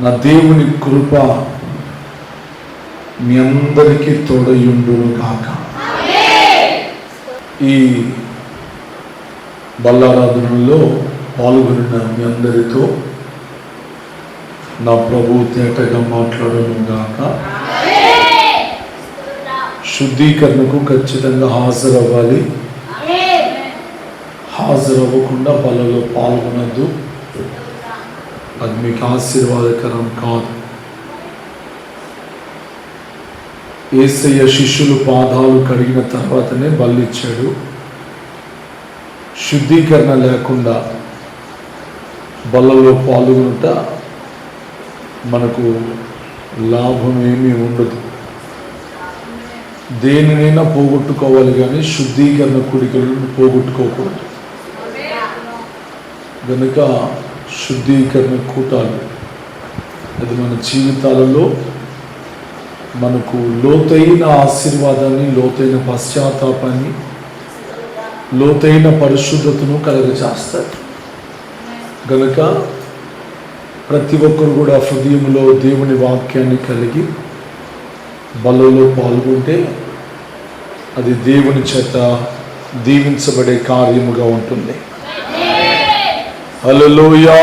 నా దేవుని కృప మీ అందరికీ తోడయుండును గాక. ఈ బల్లారాధనలో పాల్గొన్న మీ అందరితో నా ప్రభువు తేటగా మాట్లాడను గాక. శుద్ధీకరణకు ఖచ్చితంగా హాజరవ్వాలి. హాజరవ్వకుండా బలలో పాల్గొనద్దు, అది మీకు ఆశీర్వాదకరం కాదు. యేసయ్య శిష్యులు పాదాలు కడిగిన తర్వాతనే బలిచ్చాడు. శుద్ధీకరణ లేకుండా బలలో పాల్గొనుట మనకు లాభం ఏమీ ఉండదు. దేనినైనా పోగొట్టుకోవాలి కానీ శుద్ధీకరణ కోరికలను పోగొట్టుకోకూడదు. కనుక శుద్ధీకరణ కూటాలు అది మన జీవితాలలో మనకు లోతైన ఆశీర్వాదాన్ని, లోతైన పశ్చాత్తాపాన్ని, లోతైన పరిశుద్ధతను కలుగజేస్తాయి. కనుక ప్రతి ఒక్కరు కూడా హృదయంలో దేవుని వాక్యాన్ని కలిగి బలలో పాల్గొంటే అది దేవుని చేత దీవించబడే కార్యముగా ఉంటుంది. హల్లెలూయా.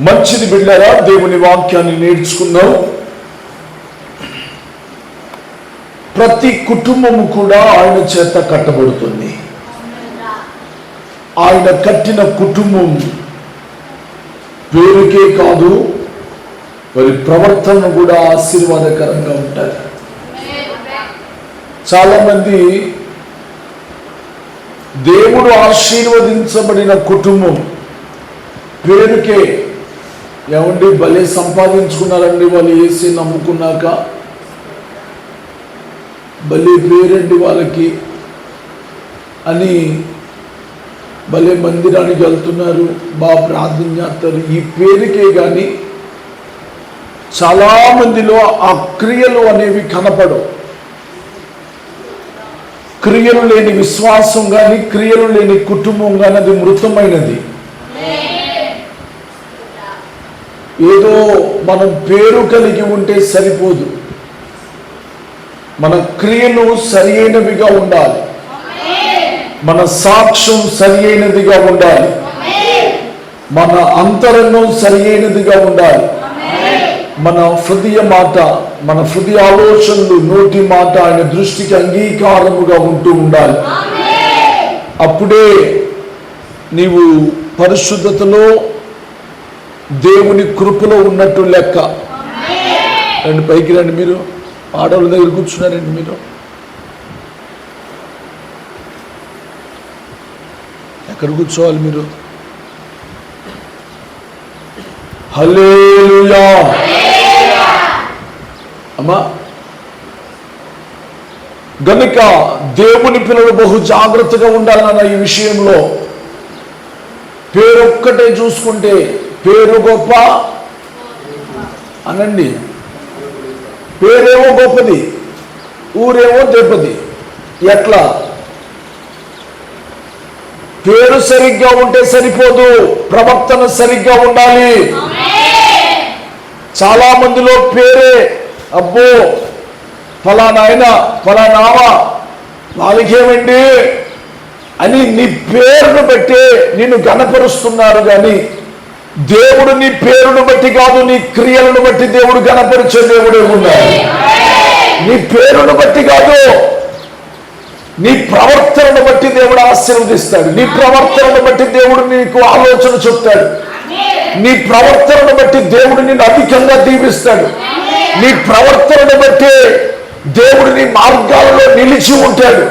మంచిది బిడ్డలారా, దేవుని వాక్యాన్ని నేర్చుకుందాం. ప్రతి కుటుంబము కూడా ఆయన చేత కట్టబడుతుంది. ఆయన కట్టిన కుటుంబం పేరుకే కాదు, వారి ప్రవర్తన కూడా ఆశీర్వాదకరంగా ఉంటుంది. చాలామంది దేవుడు ఆశీర్వదించబడిన కుటుంబం పేరుకే, ఏమండి భలే సంపాదించుకున్నారండి వాళ్ళు, వేసి నమ్ముకున్నాక భలే పేరండి వాళ్ళకి అని భలే మందిరానికి వెళ్తున్నారు, బాగా ప్రార్థన చేస్తారు, ఈ పేరుకే. కానీ చాలామందిలో ఆ క్రియలు అనేవి కనపడవు. క్రియలు లేని విశ్వాసం కానీ, క్రియలు లేని కుటుంబం కానీ అది మృతమైనది. ఏదో మనం పేరు కలిగి ఉంటే సరిపోదు, మన క్రియలు సరి అయినవిగా ఉండాలి, మన సాక్ష్యం సరి అయినదిగా ఉండాలి, మన అంతరంగం సరి అయినదిగా ఉండాలి, మన హృదయ మాట, మన హృదయ ఆలోచనలు, నోటి మాట ఆయన దృష్టికి అంగీకారముగా ఉంటూ ఉండాలి. అప్పుడే నీవు పరిశుద్ధతలో దేవుని కృపలో ఉన్నట్టు లెక్క. రండి పైకి రండి. మీరు ఆడవాళ్ళ దగ్గర కూర్చున్నారండి. మీరు ఎక్కడ కూర్చోవాలి? మీరు హల్లెలూయా అమ్మా. గనుక దేవుని పిల్లలు బహు జాగ్రత్తగా ఉండాలన్న ఈ విషయంలో. పేరొక్కటే చూసుకుంటే పేరు గొప్ప అనండి, పేరేమో గొప్పది, ఊరేమో దెబ్బది. ఎట్లా? పేరు సరిగ్గా ఉంటే సరిపోదు, ప్రవర్తన సరిగ్గా ఉండాలి. చాలా మందిలో పేరే, అబ్బో ఫలానా ఆయన ఫలానావా వాళ్ళకేమండి అని నీ పేరును బట్టి నిన్ను గణపరుస్తున్నారు. కానీ దేవుడు నీ పేరును బట్టి కాదు, నీ క్రియలను బట్టి దేవుడు గణపరిచే దేవుడే ఉన్నాడు. నీ పేరును బట్టి కాదు, నీ ప్రవర్తనను బట్టి దేవుడు ఆశీర్వదిస్తాడు. నీ ప్రవర్తనను బట్టి దేవుడు నీకు ఆలోచన చెప్తాడు. నీ ప్రవర్తనను బట్టి దేవుడు నిన్ను అధికంగా దీవిస్తాడు. నీ ప్రవర్తనను బట్టి దేవుడు నీ మార్గాలలో నిలిచి ఉంటాడు.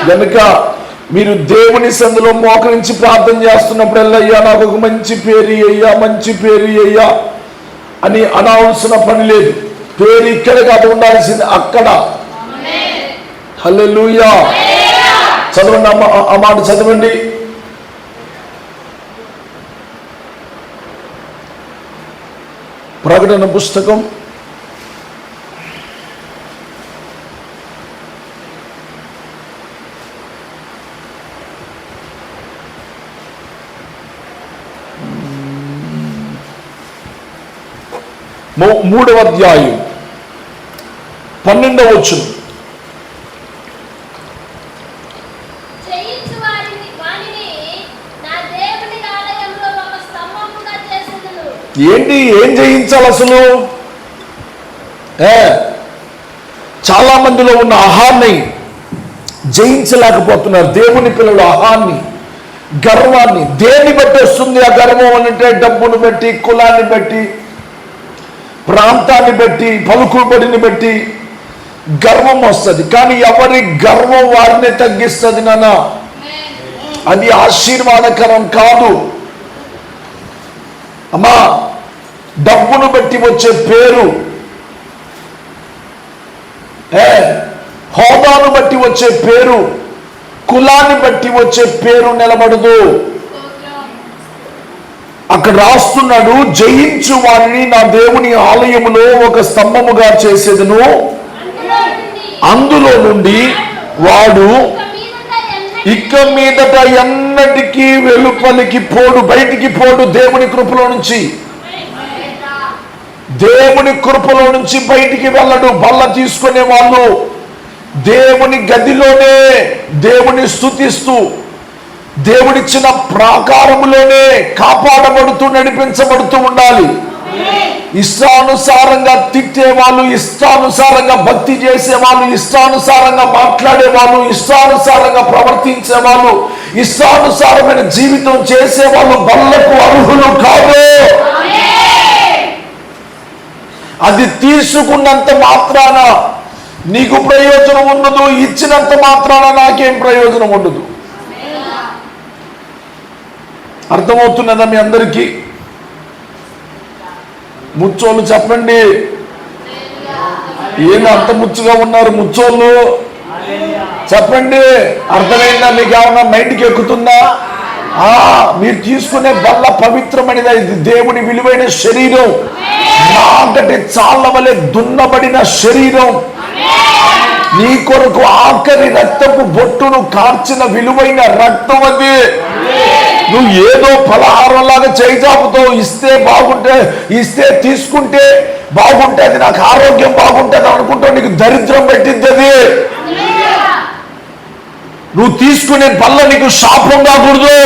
కనుక మీరు దేవుని సందులో మోకరించి ప్రార్థన చేస్తున్నప్పుడు అయ్యా నాకు ఒక మంచి పేరు అయ్యా, మంచి పేరు అయ్యా అని అనవలసిన పని లేదు. పేరు ఇక్కడ కాదు ఉండాల్సింది అక్కడ. హల్లెలూయా. చదవండి ఆ మాట చదవండి. ప్రకటన పుస్తకం 13 3వ అధ్యాయం 12వ వచనం. ఏంటి, ఏం జయించాలి అసలు? చాలా మందిలో ఉన్న అహాన్ని జయించలేకపోతున్నారు. దేవుని పిల్లలు అహాన్ని, గర్వాన్ని దేన్ని బట్టి వస్తుంది? ఆ గర్వం అంటే డబ్బును బట్టి, కులాన్ని బట్టి, ప్రాంతాన్ని బట్టి, పలుకుబడిని బట్టి గర్వం వస్తుంది. కానీ ఎవరి గర్వం వారిని తగ్గిస్తుంది నాన్న. అది ఆశీర్వాదకరం కాదు అమ్మా. డబ్బును బట్టి వచ్చే పేరు, హోదాను బట్టి వచ్చే పేరు, కులాన్ని బట్టి వచ్చే పేరు నిలబడదు. అక్కడ రాస్తున్నాడు, జయించు వారిని నా దేవుని ఆలయములో ఒక స్తంభముగా చేసేదను, అందులో నుండి వాడు ఇక మీదట ఎన్నటికీ వెలుపలికి పోడు, బయటికి పోడు. దేవుని కృపలో నుంచి, దేవుని కృపలో నుంచి బయటికి వెళ్ళడు. బల్ల తీసుకునే వాళ్ళు దేవుని గదిలోనే దేవుని స్తుతిస్తూ, దేవుడిచ్చిన ప్రాకారములోనే కాపాడబడుతూ, నడిపించబడుతూ ఉండాలి. ఇష్టానుసారంగా తిట్టే వాళ్ళు, ఇష్టానుసారంగా భక్తి చేసే వాళ్ళు, ఇష్టానుసారంగా మాట్లాడే వాళ్ళు, ఇష్టానుసారంగా ప్రవర్తించే వాళ్ళు, ఇష్టానుసారమైన జీవితం చేసే వాళ్ళు బల్లకు అర్హులు కాదు. అది తీసుకున్నంత మాత్రాన నీకు ప్రయోజనం ఉండదు, ఇచ్చినంత మాత్రాన నాకేం ప్రయోజనం ఉండదు. అర్థమవుతున్నదా మీ అందరికీ? ముచ్చోళ్ళు చెప్పండి, ఏంది అంత ముచ్చుగా ఉన్నారు ముచ్చోళ్ళు? చెప్పండి, అర్థమైందా? మీకు ఏమన్నా మైండ్కి ఎక్కుతుందా? మీరు తీసుకునే బల్ల పవిత్రమైనది. ఇది దేవుని విలువైన శరీరం, నాగటి చాళ్ళ వలె దున్నబడిన శరీరం. నీ కొరకు ఆఖరి రక్తపు బొట్టును కార్చిన విలువైన రక్తం అది. నువ్వు ఏదో పలహారం లాగా చేయిజాపుతో ఇస్తే బాగుంటే, ఇస్తే తీసుకుంటే బాగుంటే, అది నాకు ఆరోగ్యం బాగుంటుంది అనుకుంటావు, నీకు దరిద్రం పెట్టింది అది. నువ్వు తీసుకునే బల్ల నీకు శాపం కాకూడదు.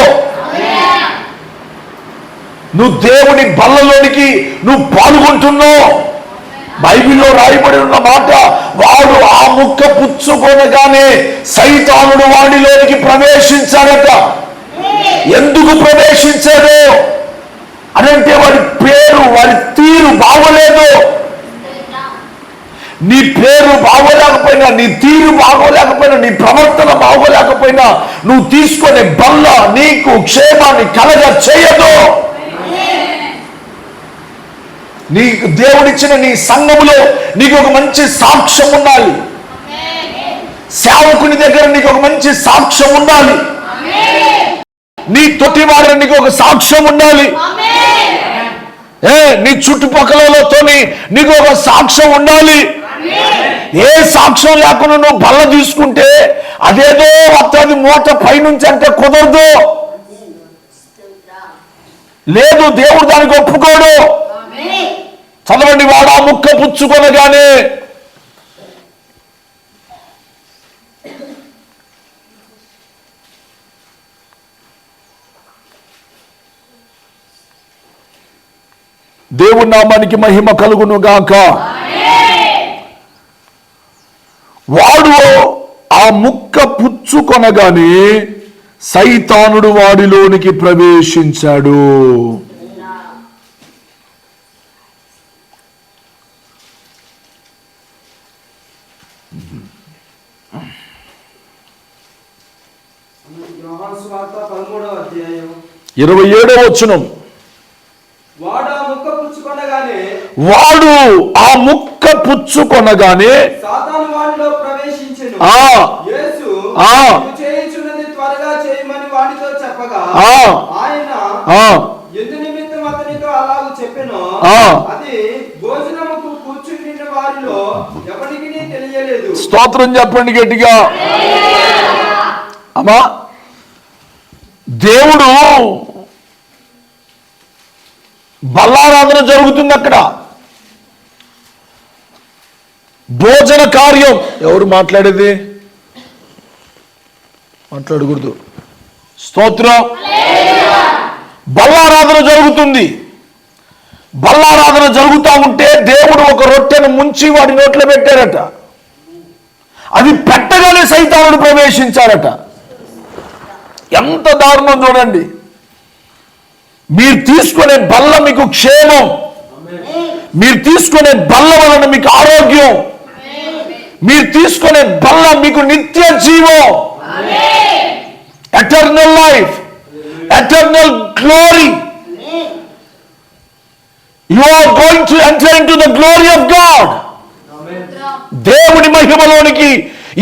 నువ్వు దేవుని బల్లలోనికి నువ్వు పాల్గొంటున్నావు. బైబిల్లో రాయబడి ఉన్న మాట, వాడు ఆ ముక్క పుచ్చుకొనగానే సైతానుడు వాడిలోనికి ప్రవేశించాడట. ఎందుకు ప్రవేశించాడు అనంటే వాడి పేరు, వాడి తీరు బాగోలేదు. నీ పేరు బాగోలేకపోయినా, నీ తీరు బాగోలేకపోయినా, నీ ప్రవర్తన బాగోలేకపోయినా, నువ్వు తీసుకునే బల్ల నీకు క్షేమాన్ని కలగ చేయదు. నీకు దేవుడిచ్చిన నీ సంఘములో నీకు ఒక మంచి సాక్ష్యం ఉండాలి. సేవకుని దగ్గర నీకు ఒక మంచి సాక్ష్యం ఉండాలి. నీ తోటి వారి నీకు ఒక సాక్ష్యం ఉండాలి. నీ చుట్టుపక్కలతో నీకు ఒక సాక్ష్యం ఉండాలి. ఏ సాక్ష్యం లేకుండా నువ్వు బల్ల తీసుకుంటే అదేదో వస్తుంది మూట పైనుంచి అంటే కుదరదు. లేదు, దేవుడు దానికి ఒప్పుకోడు. చదవండి, వాడు ఆ ముక్క పుచ్చుకొనగానే దేవుని నామానికి మహిమ కలుగును గాక. వాడు ఆ ముక్క పుచ్చుకొనగానే సైతానుడు వాడిలోనికి ప్రవేశించాడు. యోహాను సువార్త 13వ అధ్యాయం 27వ వచనం. వాడు ఆ ముక్క పుచ్చుకొనగానే సాతాను వాడిలో ప్రవేశించెను. యేసు చేయుచున్నది త్వరగా చేయమని వాడితో చెప్పగా ఆయన ఎందు నిమిత్తం అతనితో అలాగూ చెప్పెను. అది భోజనముకు కూర్చుని వారిలో ఎవరికి తెలియలేదు. స్తోత్రం చెప్పండి గట్టిగా. అమ్మా, దేవుడు బల్లారాధన జరుగుతుంది అక్కడ. భోజన కార్యం. ఎవరు మాట్లాడేది? మాట్లాడకూడదు. స్తోత్రం. బల్లారాధన జరుగుతుంది. బల్లారాధన జరుగుతూ ఉంటే దేవుడు ఒక రొట్టెను ముంచి వాడి నోట్లో పెట్టారట. అది పెట్టగానే సైతానుడు ప్రవేశించారట. ఎంత దారుణం చూడండి. మీరు తీసుకునే బల్ల మీకు క్షేమం, మీరు తీసుకునే బల్ల వలన మీకు ఆరోగ్యం, మీరు తీసుకునే బల్ల మీకు నిత్య జీవం, eternal life, eternal glory. You are going to enter into the glory of God. దేవుని మహిమలోనికి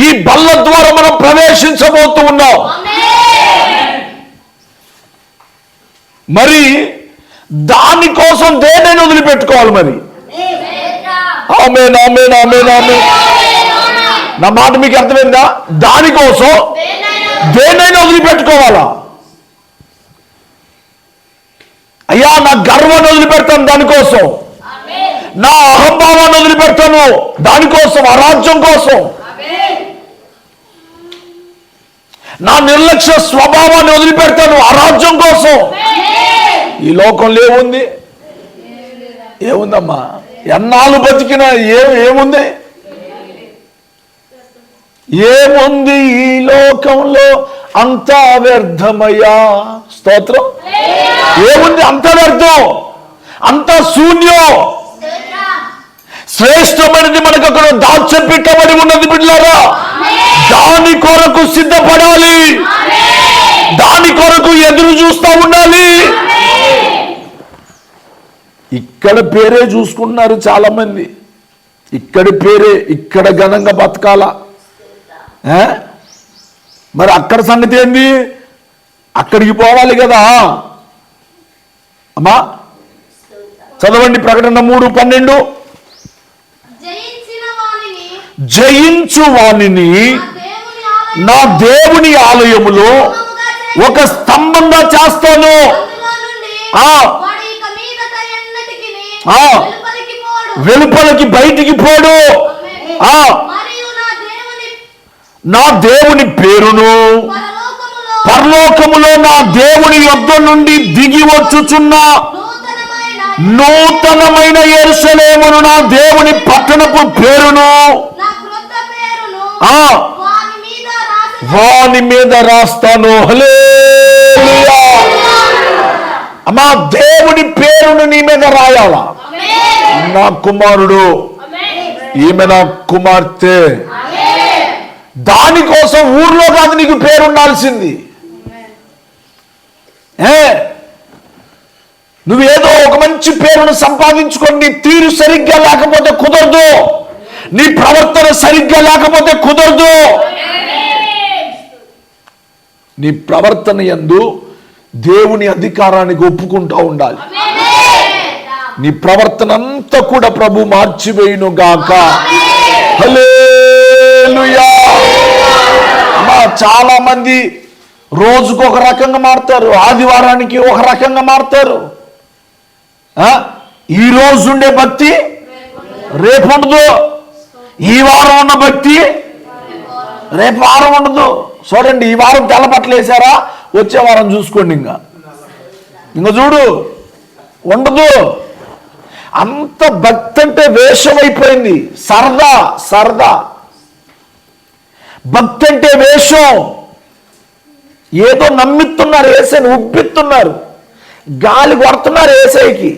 ఈ బల్ల ద్వారా మనం ప్రవేశించబోతూ ఉన్నాం. మరి దానికోసం దేన్నైనా వదిలిపెట్టుకోవాలి. మరి ఆమేన్, ఆమేన్, ఆమేన్, ఆమేన్. నా మాట మీకు అర్థమైందా? దానికోసం దేన్నైనా వదిలిపెట్టుకోవాలా? అయ్యా, నా గర్వాన్ని వదిలిపెడతాను దానికోసం, నా అహంభావాన్ని వదిలిపెడతాను దానికోసం, ఆ రాజ్యం కోసం. నా నిర్లక్ష్య స్వభావాన్ని వదిలిపెడతాను ఆ రాజ్యం కోసం. ఈ లోకంలో ఏముంది? ఏముందమ్మా? ఎన్నాళ్ళు బతికినా ఏముంది? ఏముంది ఈ లోకంలో? అంతా వ్యర్థమయ్యా. స్తోత్రం. ఏముంది? అంత వ్యర్థం, అంత శూన్యం. శ్రేష్టమైనది మనకు అక్కడ దాచిపెట్టబడి ఉన్నది బిడ్డలారా. దాని కొరకు సిద్ధపడాలి, దాని కొరకు ఎదురు చూస్తూ ఉండాలి. ఇక్కడ పేరే చూసుకుంటున్నారు చాలా మంది. ఇక్కడ పేరే, ఇక్కడ ఘనంగా బతకాల. మరి అక్కడ సంగతి ఏంది? అక్కడికి పోవాలి కదా. అమ్మా చదవండి ప్రకటన 3:12. జయించు వానిని నా దేవుని ఆలయములో ఒక స్తంభంగా చేస్తాను. వెలుపలికి బయటికి పోడు. నా దేవుని పేరును పరలోకములో నా దేవుని యొద్ద నుండి దిగి వచ్చుచున్న నూతనమైన యెరూషలేమును, నా దేవుని పట్టణపు పేరును వాని మీద రాస్తాను. హల్లెలూయా. అమ్మా, దేవుని పేరును నీ మీద రాయాలా? నా కుమారుడు, ఈమె నా కుమార్తె. దానికోసం ఊర్లో కాదు నీకు పేరు ఉండాల్సింది. నువ్వేదో ఒక మంచి పేరును సంపాదించుకొని నీ తీరు సరిగ్గా లేకపోతే కుదరదు, నీ ప్రవర్తన సరిగ్గా లేకపోతే కుదరదు. నీ ప్రవర్తన యందు దేవుని అధికారానికి ఒప్పుకుంటూ ఉండాలి. నీ ప్రవర్తన అంతా కూడా ప్రభు మార్చివేయును గాక. హల్లెలూయా. చాలా మంది రోజుకు ఒక రకంగా మారుతారు, ఆదివారానికి ఒక రకంగా మారుతారు. ఈ రోజు ఉండే భక్తి రేపు ఉండదు, ఈ వారం ఉన్న భక్తి రేపు వారం ఉండదు. చూడండి, ఈ వారం తెల్లబట్టలు వేసారా, వచ్చే వారం చూసుకోండి, ఇంకా చూడు ఉండదు. అంత భక్తి అంటే వేషం అయిపోయింది. సరదా సరదా. భక్తి అంటే వేషం. ఏదో నమ్మిస్తున్నారు, ఏసైని ఉబ్బిస్తున్నారు, గాలి కొడుతున్నారు ఏసైకి.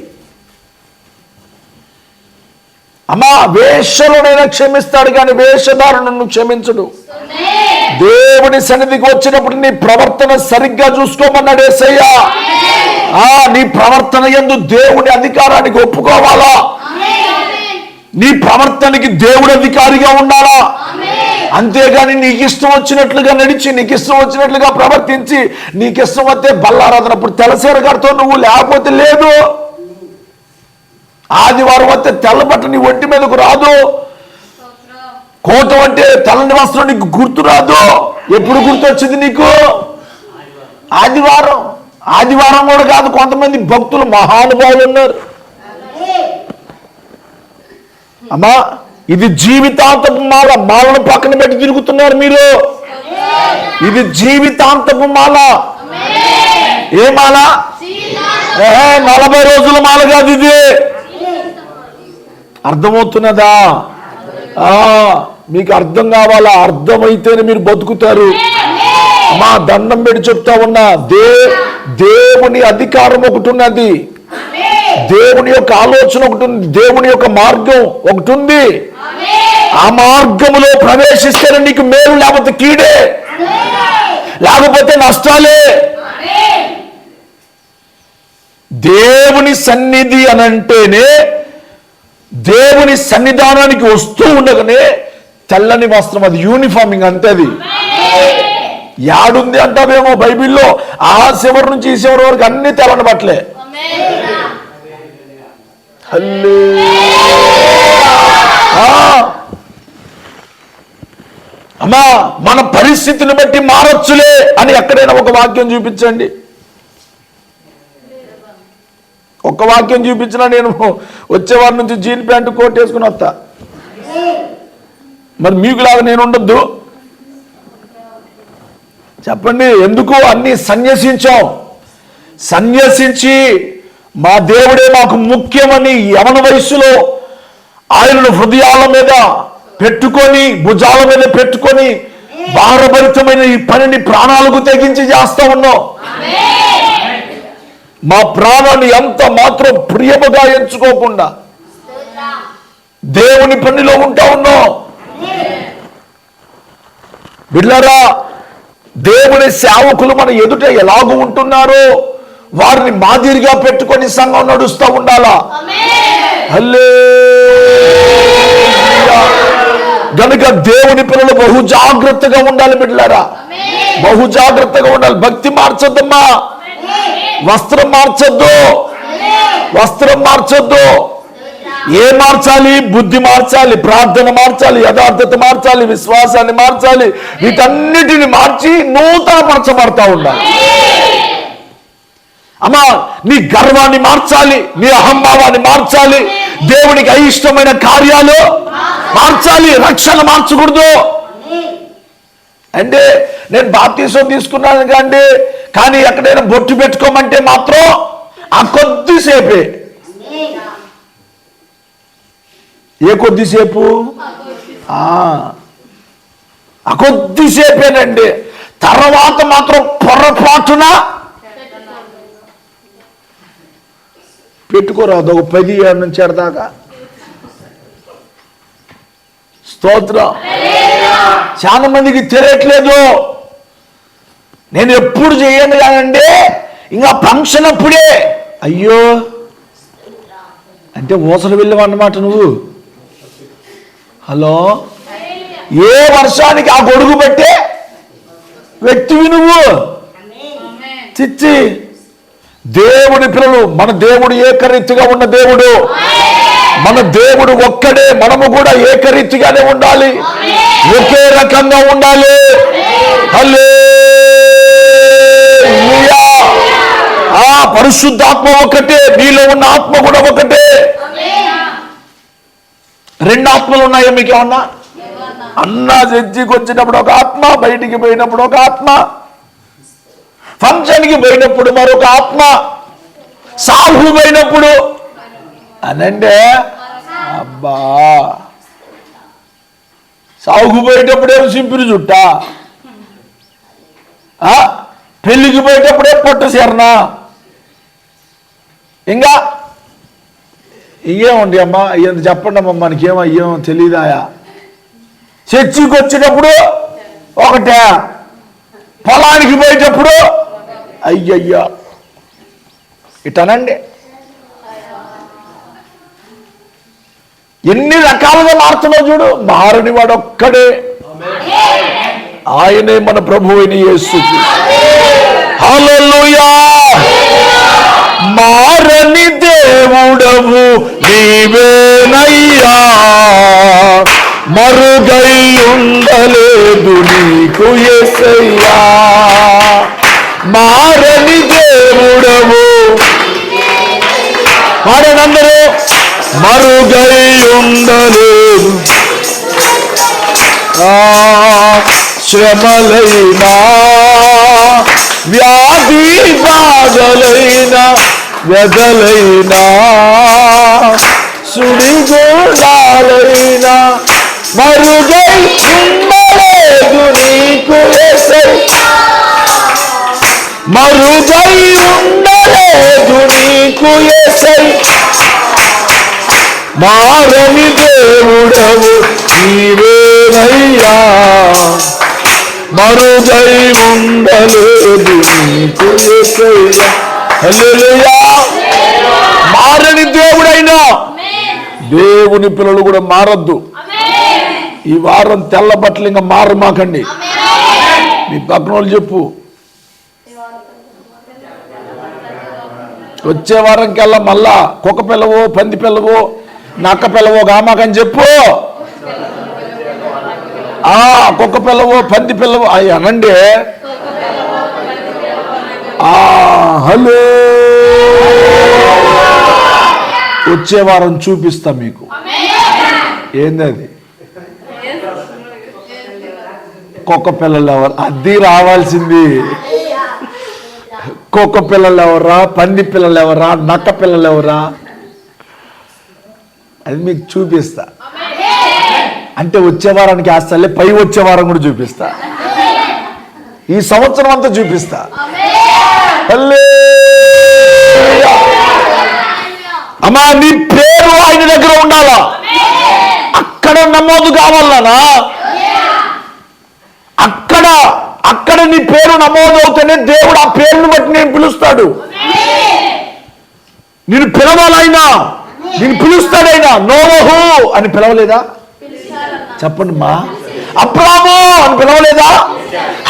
అమ్మా, వేషలునైనా క్షమిస్తాడు కానీ వేషధారులను క్షమించడు. దేవుని సన్నిధికి వచ్చినప్పుడు నీ ప్రవర్తన సరిగ్గా చూసుకోమన్నాడు యేసయ్య. నీ ప్రవర్తన యందు దేవుని అధికారానికి ఒప్పుకోవాలా? నీ ప్రవర్తనకి దేవుడి అధికారిగా ఉండాలా? అంతేగాని నీకు ఇష్టం వచ్చినట్లుగా నడిచి, నీకు ఇష్టం వచ్చినట్లుగా ప్రవర్తించి, నీకు ఇష్టం వస్తే బల్లారాధనప్పుడు తెల్లసీర కడుతూ నువ్వు, లేకపోతే లేదు. ఆదివారం వస్తే తెల్లబట్ట నీ ఒంటి మీదకు రాదు. కోట అంటే తెల్లని వస్త్రం నీకు గుర్తు రాదు. ఎప్పుడు గుర్తొచ్చింది నీకు? ఆదివారం. ఆదివారం కూడా కాదు, కొంతమంది భక్తులు మహానుభావులు ఉన్నారు. అమ్మా, ఇది జీవితాంతపు మాల. మాలను పక్కన పెట్టి తిరుగుతున్నారు మీరు. ఇది జీవితాంతపు మాల. ఏ మాల? 40 రోజుల మాల కాదు ఇది. అర్థమవుతున్నదా? మీకు అర్థం కావాలా? అర్థమైతేనే మీరు బతుకుతారు. మా దండం పెట్టి చెప్తా ఉన్నా, దేవుని అధికారం ఒకటి ఉన్నది, దేవుని యొక్క ఆలోచన ఒకటి ఉంది, దేవుని యొక్క మార్గం ఒకటి ఉంది. ఆ మార్గములో ప్రవేశిస్తేనే నీకు మేలు, లేకపోతే కీడే, లేకపోతే నష్టాలే. దేవుని సన్నిధి అనంటేనే, దేవుని సన్నిధానానికి వస్తూ ఉండగానే తెల్లని వస్త్రం, అది యూనిఫామింగ్ అంతే. అది యాడుంది అంటావేమో బైబిల్లో, ఆ చివరి నుంచి ఈ చివరి వరకు అన్ని తెల్లని బట్టలే. అమ్మా, మన పరిస్థితిని బట్టి మారొచ్చులే అని ఎక్కడైనా ఒక వాక్యం చూపించండి. ఒక్క వాక్యం చూపించినా నేను వచ్చేవారి నుంచి జీన్ ప్యాంటు కోట్ వేసుకుని వస్తా. మరి మీకులాగా నేను ఉండొద్దు చెప్పండి. ఎందుకు అన్ని సన్యసించాం? సన్యసించి మా దేవుడే మాకు ముఖ్యమని యవన వయస్సులో ఆయనను హృదయాల మీద పెట్టుకొని, భుజాల మీద పెట్టుకొని భారభరితమైన ఈ పనిని ప్రాణాలకు తెగించి చేస్తా ఉన్నాం. మా ప్రాణాన్ని ఎంత మాత్రం ప్రియముగా ఎంచుకోకుండా దేవుని పనిలో ఉంటా ఉన్నాం. బిడ్డలారా, దేవుని సేవకులు మన ఎదుట ఎలాగూ ఉంటున్నారో వారిని మాదిరిగా పెట్టుకొని సంఘం నడుస్తూ ఉండాలా. హల్లెలూయా. గనుక దేవుని పిల్లలు బహు జాగ్రత్తగా ఉండాలి బిడ్డలారా, బహు జాగ్రత్తగా ఉండాలి. భక్తి మార్చొద్దమ్మా, వస్త్రం మార్చొద్దు, వస్త్రం మార్చొద్దు. ఏ మార్చాలి? బుద్ధి మార్చాలి, ప్రార్థన మార్చాలి, యథార్థత మార్చాలి, విశ్వాసాన్ని మార్చాలి. వీటన్నిటిని మార్చి నూతనపరచబడతా ఉండాలి. అమ్మా, నీ గర్వాన్ని మార్చాలి, నీ అహంభావాన్ని మార్చాలి, దేవునికి అయిష్టమైన కార్యాలు మార్చాలి. రక్షణ మార్చకూడదు. అంటే నేను బాప్తీసం తీసుకున్నాను కానీ ఎక్కడైనా బొట్టు పెట్టుకోమంటే మాత్రం ఆ కొద్దిసేపే. ఏ కొద్దిసేపు? ఆ కొద్దిసేపేనండి. తర్వాత మాత్రం పొరపాటున పెట్టుకోరాదు. ఒక 10 ఏళ్ళ నుంచి దాకా. స్తోత్రం. చాలా మందికి తెలియట్లేదు. నేను ఎప్పుడు చేయను కానండి, ఇంకా ఫంక్షన్ అప్పుడే. అయ్యో అంటే ఊసలు వెళ్ళవన్నమాట నువ్వు. హలో, ఏ వర్షానికి ఆ గొడుగు పెట్టే వ్యక్తివి నువ్వు. చిచ్చి, దేవుడి పిల్లలు, మన దేవుడు ఏకరీతిగా ఉన్న దేవుడు, మన దేవుడు ఒక్కడే. మనము కూడా ఏకరీతిగానే ఉండాలి, ఒకే రకంగా ఉండాలి. హల్లెలూయా. ఆ పరిశుద్ధాత్మ ఒకటే, నీలో ఉన్న ఆత్మ కూడా ఒకటే. 2 ఆత్మలు ఉన్నాయో మీకు ఏమన్నా? అన్నా చర్చికి వచ్చినప్పుడు ఒక ఆత్మ, బయటికి పోయినప్పుడు ఒక ఆత్మ, ఫంక్షన్కి పోయినప్పుడు మరొక ఆత్మ, సాగు పోయినప్పుడు అనంటే. అబ్బా, సాగు పోయేటప్పుడేమో సింపిరి చుట్టా, పెళ్లికి పోయేటప్పుడే పొట్టు చేరనా, ఇంకా ఇయ్యేమండి అమ్మా. ఇయ్యంత చెప్పండి అమ్మా, మనకేమో అయ్యేమో తెలీదాయా. చర్చికి వచ్చినప్పుడు ఒకటే, పొలానికి పోయేటప్పుడు అయ్యయ్యా ఇటనండి. ఎన్ని రకాలుగా మారుతున్నావు చూడు. మారని వాడు ఒక్కడే, ఆయనే మన ప్రభువు అయిన యేసు. హల్లెలూయా. మారని దేవుడవు నీవేనయ్యా, మరుగై ఉండలేదు నీకు యేసయ్యా. మారని దేవుడవు, మారనందరూ, మరుగై ఉండలేదు శ్రమలైనా వ్యాధి బాధలైనా వ్యధలైనా సుడిగుండాలైనా మరుగై ఉండలేదు నీకు యేసయ్యా, మరుగై ఉండలేదు నీకు యేసయ్యా, మారని దేవుడవు నీవేనయ్యా, మరుగై ఉండలేదు నీకు యేసయ్యా. హల్లెలూయా. మారని దేవుడైనా దేవుని పిల్లలు కూడా మారద్దు. ఈ వారం తెల్ల బట్టలు ఇంకా మారమాకండి. మీ పక్కన వాళ్ళు చెప్పు, వచ్చే వారంకెల్లా మళ్ళా కుక్క పిల్లవో పంది పిల్లవో నక్క పిల్లవో గామాకని చెప్పు. కుక్క పిల్లవో పంది పిల్లవో అవి అనండి. హలో, వచ్చే వారం చూపిస్తా మీకు. ఏంది అది? కుక్క పిల్లలు ఎవరు? అది రావాల్సింది. కుక్క పిల్లలు ఎవరా, పంది పిల్లలు ఎవరా, నక్క పిల్లలు ఎవరా, అది మీకు చూపిస్తా. అంటే వచ్చే వారానికి వేస్తాలే, పై వచ్చే వారం కూడా చూపిస్తా, ఈ సంవత్సరం అంతా చూపిస్తా. అమ్మా, నీ పేరు ఆయన దగ్గర ఉండాలా, అక్కడ నమోదు కావాలనా, అక్కడ నీ పేరు నమోదు అవుతేనే దేవుడు ఆ పేరును బట్టి నేను పిలుస్తాడు. నేను పిలవాలైనా, నేను పిలుస్తాడైనా. నోవహు అని పిలవలేదా? చెప్పండి మా. అబ్రాము అని పిలవలేదా?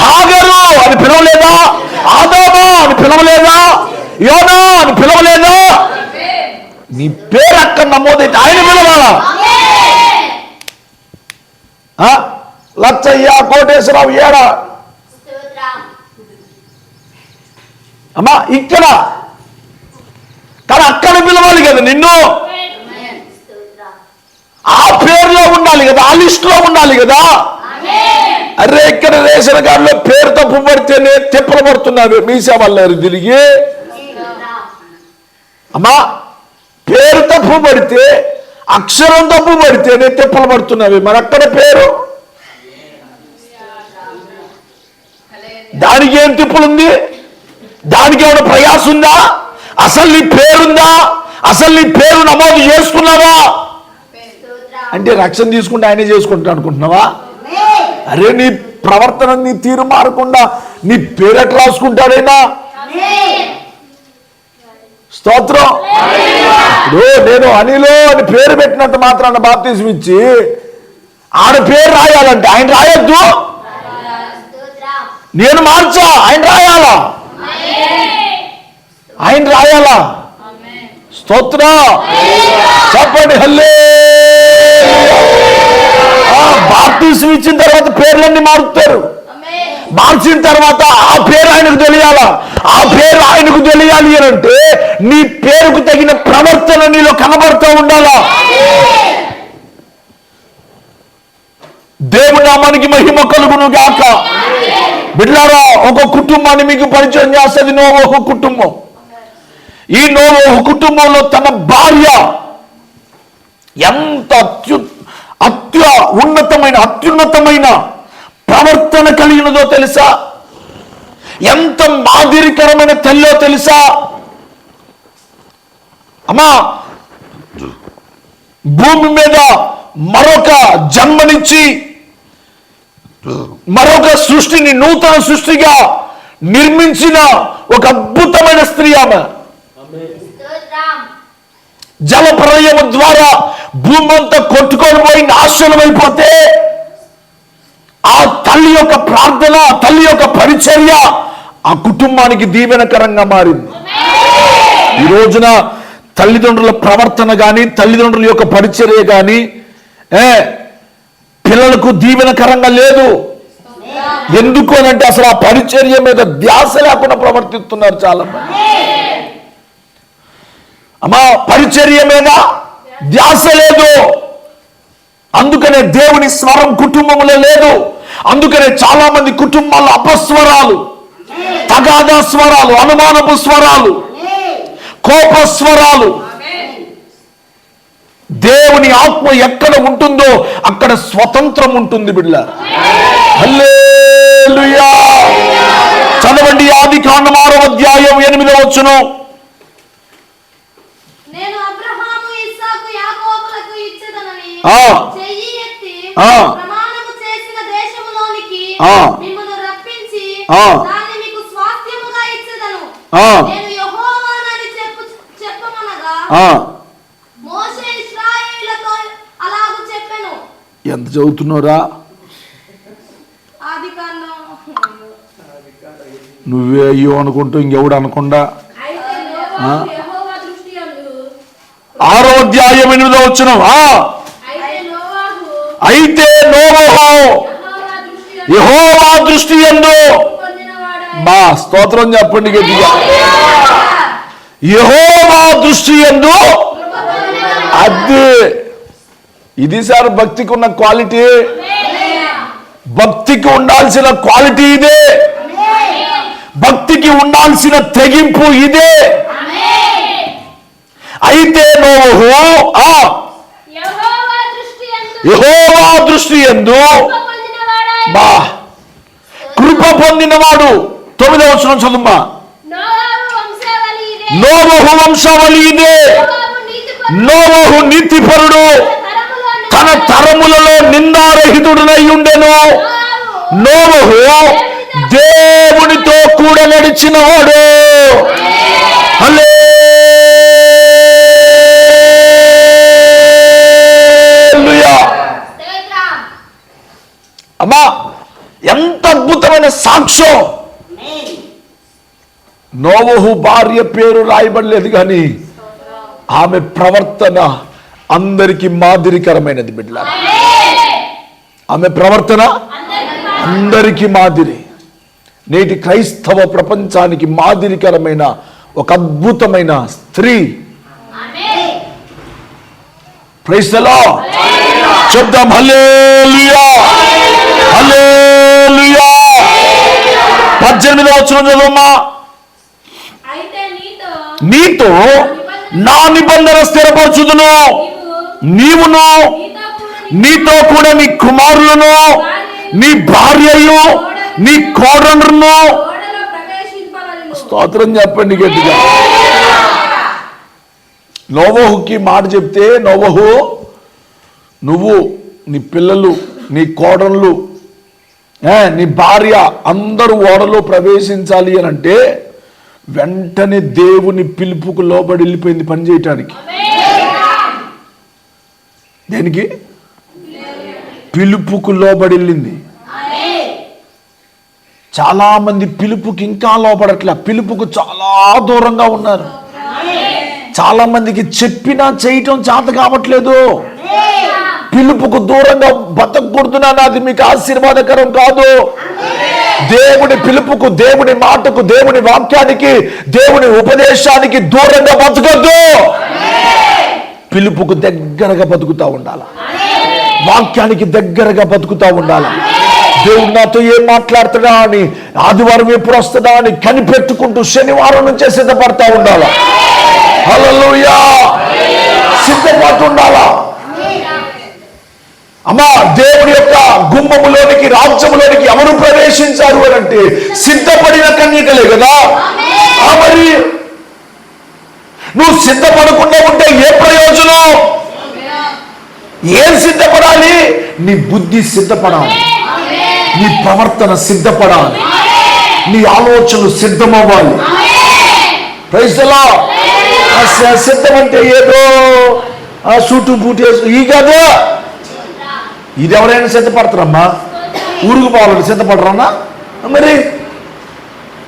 హాగరు అని పిలవలేదా? ఆదాము అని పిలవలేదా? యోనా అని పిలవలేదా? నీ పేరు అక్కడ నమోదైతే ఆయన పిలవాలా? లచ్చయ్య, కోటేశ్వరరావు ఏడా అమ్మా ఇక్కడ, కానీ అక్కడ పిలవాలి కదా నిన్ను. ఆ పేరులో ఉండాలి కదా, ఆ లిస్టులో ఉండాలి కదా. అరే, ఇక్కడ రేషన్ కార్డులో పేరు తప్పు పడితేనే తిప్పలు పడుతున్నారు మీసా వాళ్ళు తిరిగి. అమ్మా, పేరు తప్పు పడితే, అక్షరం తప్పు పడితేనే తిప్పలు పడుతున్నవి. మరి అక్కడ పేరు, దానికి ఏం తిప్పులుంది? దానికి ఏమైనా ప్రయాస ఉందా? అసలు నీ పేరుందా? అసలు నీ పేరు నమోదు చేసుకున్నావా? అంటే రక్షణ తీసుకుంటే ఆయనే చేసుకుంటా అనుకుంటున్నావా? అరే, నీ ప్రవర్తన, నీ తీరు మారకుండా నీ పేరు ఎట్లా రాసుకుంటాడైనా? స్తోత్రం. నేను అనిలో అని పేరు పెట్టినంత మాత్రాన బాప్తిజం ఇచ్చి ఆడ పేరు రాయాలంటే ఆయన రాయొద్దు. నేను మార్చా, ఆయన రాయాలా, ఆయన రాయాలా. స్తోత్రం. చెప్పండి హల్లెలూయా. బాప్తిజం ఇచ్చిన తర్వాత పేర్లన్నీ మారుతారు. మార్చిన తర్వాత ఆ పేరు ఆయనకు తెలియాలా. ఆ పేరు ఆయనకు తెలియాలి అని అంటే నీ పేరుకు తగిన ప్రవర్తన నీలో కనబడుతూ ఉండాలా. దేవుని నామానికి మహిమ కలుగును గాక. బిడ్డలారా, ఒక కుటుంబాన్ని మీకు పరిచయం చేస్తుంది నోవహు కుటుంబం. ఈ నోవహు కుటుంబంలో తన భార్య ఎంత అత్యున్నతమైన ప్రవర్తన కలిగినదో తెలుసా? ఎంత మాదిరికరమైన తల్లో తెలుసా? అమ్మా, భూమి మీద మరొక జన్మనిచ్చి మరొక సృష్టిని నూతన సృష్టిగా నిర్మించిన ఒక అద్భుతమైన స్త్రీ ఆమె. జల ప్రళయం ద్వారా భూమి అంతా కొట్టుకొని పోయి నాశనం అయిపోతే ఆ తల్లి యొక్క ప్రార్థన, తల్లి యొక్క పరిచర్య ఆ కుటుంబానికి దీవెనకరంగా మారింది. ఈ రోజున తల్లిదండ్రుల ప్రవర్తన కానీ, తల్లిదండ్రుల యొక్క పరిచర్య కానీ పిల్లలకు దీవెనకరంగా లేదు. ఎందుకు అనంటే అసలు ఆ పరిచర్య మీద ధ్యాస లేకుండా ప్రవర్తిస్తున్నారు చాలా మంది. అమ్మా, పరిచర్య మీద ధ్యాస లేదు. అందుకనే దేవుని స్వరం కుటుంబంలో లేదు. అందుకనే చాలా మంది కుటుంబాల్లో అపస్వరాలు, తగాదా స్వరాలు, అనుమానపు స్వరాలు, కోప స్వరాలు. దేవుని ఆత్మ ఎక్కడ ఉంటుందో అక్కడ స్వతంత్రం ఉంటుంది బిడ్డ. హల్లెలూయా. చదవండి ఆదికాండం 6వ అధ్యాయం 8వ వచనం. నేను అబ్రహాము ఇస్సాకు యాకోబులకు ఇచ్చెదనని చెయ్యి ఎత్తి ప్రమాణము చేసిన దేశములోనికి మిమ్మును రప్పించి దాన్ని మీకు స్వాస్థ్యముగా ఇచ్చెదను. నేను యెహోవానని చెప్పమనగా మోషే ఇశ్రాయేలుతో అలాగు చెప్పెను. ఎంత చదువుతున్నారా? ఆదికాండం. నువ్వే అయ్యో అనుకుంటూ ఇంకెవడు అనకుండా 6వ అధ్యాయం 8వ వచనం. అయితే నోవహు యెహోవా దృష్టి యందు, మా స్తోత్రం చెప్పండి గట్టిగా, యెహోవా దృష్టి యందు. అది ఇది సార్ భక్తికి ఉన్న క్వాలిటీ. భక్తికి ఉండాల్సిన క్వాలిటీ ఇదే. భక్తికి ఉండాల్సిన తెగింపు ఇదే. అయితే నోవహు యెహోవా దృష్టి యందు బా కృప పొందినవాడు. 9వ వచనం చదువుమా. నోవహు వంశావళి ఇదే. నోవహు నీతిపరుడు, తన తరములలో నిందారహితుడునై ఉండెను. నోవహు దేవునితో కూడా నడిచినవాడు. హల్లెలూయా. అమ్మా ఎంత అద్భుతమైన సాక్ష్యం. నోవహు భార్య పేరు రాయబడలేదు కానీ ఆమె ప్రవర్తన అందరికీ మాదిరికరమైనది బిడ్డ. ఆమె ప్రవర్తన అందరికీ మాదిరి. నేటి క్రైస్తవ ప్రపంచానికి మాదిరికరమైన ఒక అద్భుతమైన స్త్రీ. Praise the Lord. చెప్దాం హల్లెలూయా, హల్లెలూయా. 18వ వచనం చదవమ్మా. నీతో నా నిబంధన స్థిరపరచుదును, నీవును నీతో కూడా నీ కుమారులను, నీ భార్యయు, నీ కోడలను. స్తోత్రం చెప్పండి గట్టిగా. నోవహుకి మాట చెప్తే, నోవహు నువ్వు, నీ పిల్లలు, నీ కోడళ్ళు, నీ భార్య అందరూ ఓడలో ప్రవేశించాలి అని అంటే వెంటనే దేవుని పిలుపుకు లోబడి వెళ్ళిపోయింది పని చేయటానికి. దేనికి? పిలుపుకు లోబడి వెళ్ళింది. చాలా మంది పిలుపుకి ఇంకా లోపడట్లే, పిలుపుకు చాలా దూరంగా ఉన్నారు. చాలా మందికి చెప్పినా చేయటం చేత కావట్లేదు. పిలుపుకు దూరంగా బతకూడుతున్నాను, అది మీకు ఆశీర్వాదకరం కాదు. దేవుని పిలుపుకు, దేవుని మాటకు, దేవుని వాక్యానికి, దేవుని ఉపదేశానికి దూరంగా బతకద్దు. పిలుపుకు దగ్గరగా బతుకుతా ఉండాలి. వాక్యానికి దగ్గరగా బతుకుతా ఉండాలి. దేవుడు నాతో ఏం మాట్లాడుతున్నా అని, ఆదివారం ఎప్పుడు వస్తుందా అని కనిపెట్టుకుంటూ శనివారం నుంచే సిద్ధపడతా ఉండాలా. హల్లెలూయా. సిద్ధపడుతూ ఉండాలా. అమ్మా దేవుని యొక్క గుమ్మములోనికి, రాజ్యములోనికి ఎవరు ప్రవేశించారు అని అంటే సిద్ధపడిన కన్యకలే కదా. మరి నువ్వు సిద్ధపడకుండా ఉంటే ఏ ప్రయోజనం? ఏం సిద్ధపడాలి? నీ బుద్ధి సిద్ధపడాలి, నీ ప్రవర్తన సిద్ధపడాలి, నీ ఆలోచనలు సిద్ధమవ్వాలి. Praise the lord. సిద్ధం అంటే ఏదో సూటు బూటేసు ఈ కాదు. ఇది ఎవరైనా సిద్ధపడతారమ్మా? ఊరుకు పోవాలని సిద్ధపడరన్నా? మరి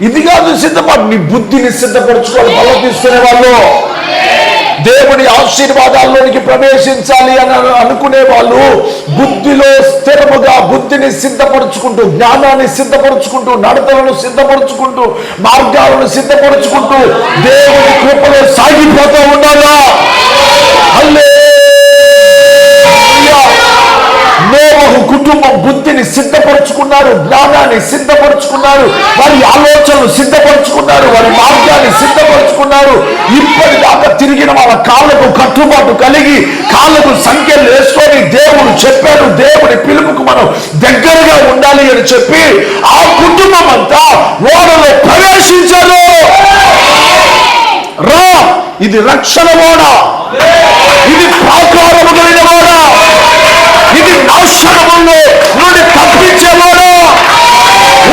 ఇది కాదు సిద్ధపడు. నీ బుద్ధిని సిద్ధపరచుకోవాలి. బలం తీసుకునే వాళ్ళు, దేవుని ఆశీర్వాదాల్లోనికి ప్రవేశించాలి అని అనుకునే వాళ్ళు బుద్ధిలో స్థిరముగా బుద్ధిని సిద్ధపరచుకుంటూ, జ్ఞానాన్ని సిద్ధపరచుకుంటూ, నడతలను సిద్ధపరచుకుంటూ, మార్గాలను సిద్ధపరచుకుంటూ దేవుని కృపలో సాగిపోతూ ఉండాలా. హల్లెలూయా. సిద్ధపరుచుకున్నారు, జ్ఞానాన్ని సిద్ధపరుచుకున్నారు, వారి ఆలోచనలు సిద్ధపరుచుకున్నారు, వారి మార్గాన్ని సిద్ధపరుచుకున్నారు. ఇప్పటిదాకా తిరిగిన వాళ్ళ కాళ్ళకు కట్టుబాటు కలిగి కాళ్ళకు సంఖ్యలు వేసుకొని దేవుడు చెప్పాడు, దేవుడి పిలుపుకు మనం దగ్గరగా ఉండాలి అని చెప్పి ఆ కుటుంబం అంతా ఓడలో ప్రవేశించారు. రా, ఇది రక్షణ ఓడ, ఇది ప్రాకారము కలిగిన ఓడ, ఇది నాశనములో నుండి తప్పించే ఓడ,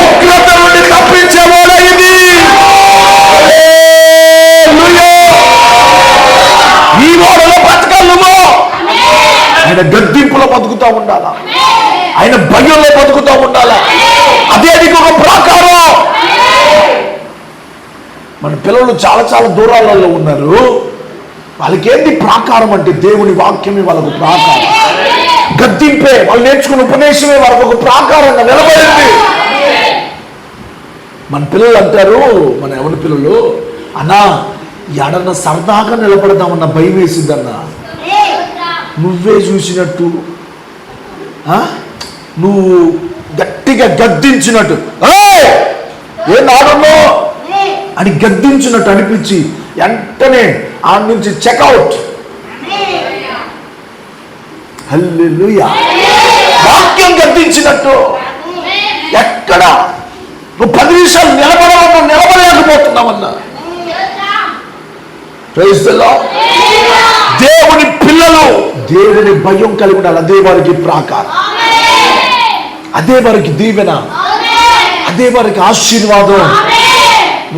ఉగ్రత నుండి తప్పించే ఓడ ఇది. ఈ ఓడలో బతకాలి నువ్వు. ఆయన గద్దింపులో బతుకుతా ఉండాలా, ఆయన భయంలో బతుకుతా ఉండాలా. అదే నీకు ఒక ప్రాకారం. మన పిల్లలు చాలా చాలా దూరాలలో ఉన్నారు. వాళ్ళకి ఏంటి ప్రాకారం అంటే దేవుని వాక్యమే వాళ్ళకు ప్రాకారం. గద్దింపే వాళ్ళు నేర్చుకున్న ఉపదేశమే వాళ్ళకు ఒక ప్రాకారంగా నిలబడింది. మన పిల్లలు అంటారు, మన ఎవరి పిల్లలు, అన్నా ఎడన్నా సరదాగా నిలబడదామన్న భయం వేసిందన్నా, నువ్వే చూసినట్టు, నువ్వు గట్టిగా గద్దించినట్టు, ఏ నాడున్నో అని గద్దించినట్టు అనిపించి వెంటనే ఆ నుంచి చెక్అవుట్. హల్లెలూయా. వాక్యం గద్దించినట్టు. ఎక్కడ నువ్వు 10 నిమిషాలు నిలబడవన్నా నిలబడలేకపోతున్నావన్నా. Praise the Lord. దేవుని పిల్లలు దేవుని భయం కలిగి ఉండాలి. అదే వారికి ప్రాకారం, అదే వారికి దీవెన, అదే వారికి ఆశీర్వాదం.